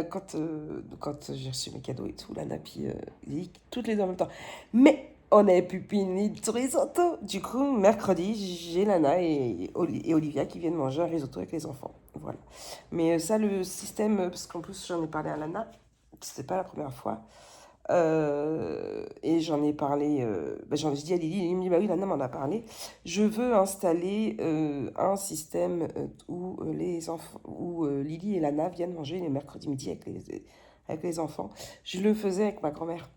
S3: quand j'ai reçu mes cadeaux et tout, Lana, puis Lily, toutes les deux en même temps. Mais on avait pu piner du risotto. Du coup, mercredi, j'ai Lana et Olivia qui viennent manger un risotto avec les enfants. Voilà. Mais ça, le système, parce qu'en plus, j'en ai parlé à Lana, c'était pas la première fois. Et j'en ai parlé, j'en ai dit à Lily, Lily me dit, bah oui, Lana m'en a parlé. Je veux installer un système où les enfants, où Lily et Lana viennent manger les mercredis midi avec les enfants. Je le faisais avec ma grand-mère.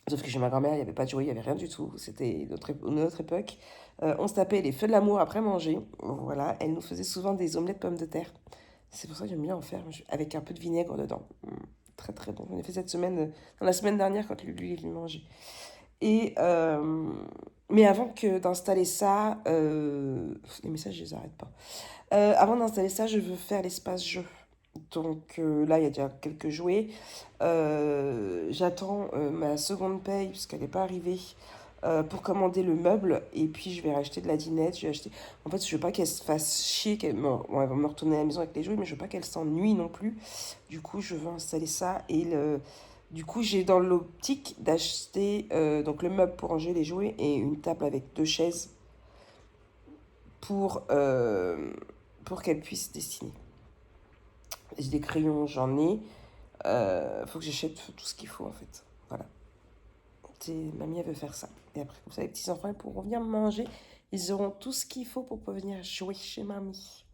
S3: Sauf que chez ma grand-mère, il n'y avait pas de jouet, il n'y avait rien du tout. C'était notre époque. On se tapait les feux de l'amour après manger. Voilà, elle nous faisait souvent des omelettes pommes de terre. C'est pour ça que j'aime bien en faire, avec un peu de vinaigre dedans. Très très bon. On a fait cette semaine, dans la semaine dernière, quand lui est venu manger. Et, mais avant que d'installer ça, les messages, je les arrête pas. Avant d'installer ça, je veux faire l'espace jeu. Donc là, il y a déjà quelques jouets. J'attends ma seconde paye, puisqu'elle n'est pas arrivée, pour commander le meuble. Et puis, je vais racheter de la dinette. Je vais acheter... En fait, je veux pas qu'elle se fasse chier. Bon, elle va me retourner à la maison avec les jouets, mais je veux pas qu'elle s'ennuie non plus. Du coup, je veux installer ça. Et du coup, j'ai dans l'optique d'acheter donc le meuble pour ranger les jouets et une table avec 2 chaises pour qu'elle puisse dessiner. J'ai des crayons, j'en ai. Faut que j'achète tout ce qu'il faut, en fait. Voilà. Mamie, elle veut faire ça. Et après, comme ça, les petits-enfants, ils pourront venir manger. Ils auront tout ce qu'il faut pour venir jouer chez mamie.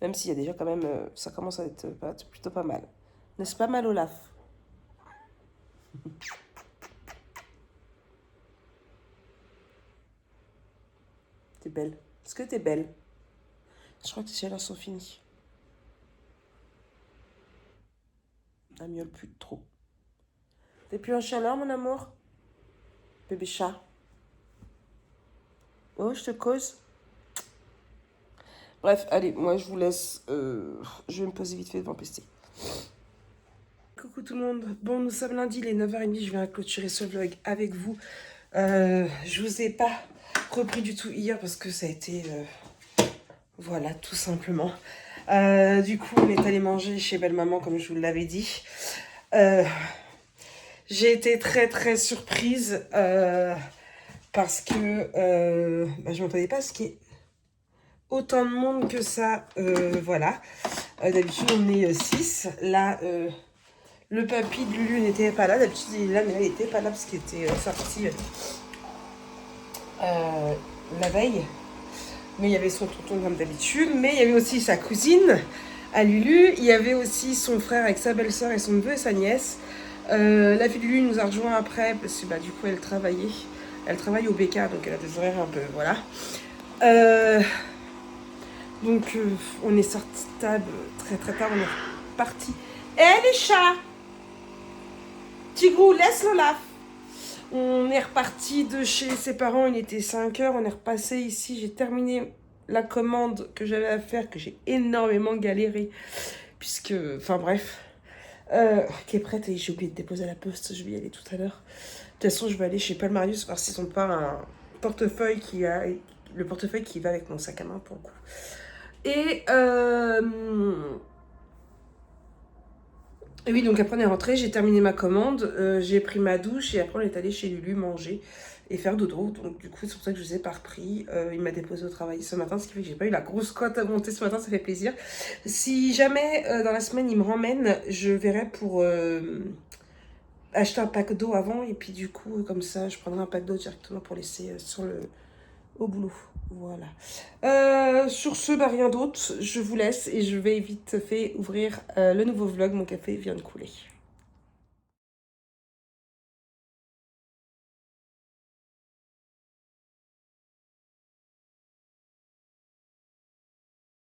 S3: Même s'il y a déjà quand même... ça commence à être plutôt pas mal. N'est-ce pas mal, Olaf? T'es belle. Est-ce que t'es belle? Je crois que tes chaleurs sont finies. Elle miaule plus trop. T'es plus en chaleur, mon amour? Bébé chat. Oh, je te cause. Bref, allez, moi je vous laisse. Je vais me poser vite fait devant PC. Coucou tout le monde. Bon, nous sommes lundi, il est 9h30. Je viens clôturer ce vlog avec vous. Je vous ai pas repris du tout hier parce que ça a été... voilà, tout simplement. Du coup, on est allé manger chez Belle Maman, comme je vous l'avais dit. J'ai été très très surprise parce que je m'attendais pas à ce qu'il y ait autant de monde que ça. Voilà. D'habitude, on est 6. Là, le papy de Lulu n'était pas là. D'habitude, il est là, mais là, il n'était pas là parce qu'il était sorti la veille. Mais il y avait son tonton comme d'habitude. Mais il y avait aussi sa cousine à Lulu. Il y avait aussi son frère avec sa belle-sœur et son neveu et sa nièce. La fille de Lulu nous a rejoint après parce que du coup elle travaillait. Elle travaille au BK donc elle a des horaires un peu. Voilà. Donc on est sorti de table très très tard. On est parti. Les chats! Tigrou, laisse Lola! On est reparti de chez ses parents, il était 5h, on est repassé ici, j'ai terminé la commande que j'avais à faire, que j'ai énormément galéré, puisque, enfin bref, qui est prête et j'ai oublié de déposer à la poste, je vais y aller tout à l'heure. De toute façon, je vais aller chez Paul Marius voir s'ils n'ont pas un portefeuille le portefeuille qui va avec mon sac à main pour le coup. Et oui, donc après on est rentré, j'ai terminé ma commande, j'ai pris ma douche et après on est allé chez Lulu manger et faire dodo. Donc du coup c'est pour ça que je ne vous ai pas repris. Il m'a déposé au travail ce matin, ce qui fait que j'ai pas eu la grosse cote à monter ce matin, ça fait plaisir. Si jamais dans la semaine il me ramène, je verrai pour acheter un pack d'eau avant et puis du coup comme ça je prendrai un pack d'eau directement pour laisser au boulot. Voilà. Sur ce, rien d'autre. Je vous laisse et je vais vite fait ouvrir le nouveau vlog. Mon café vient de couler.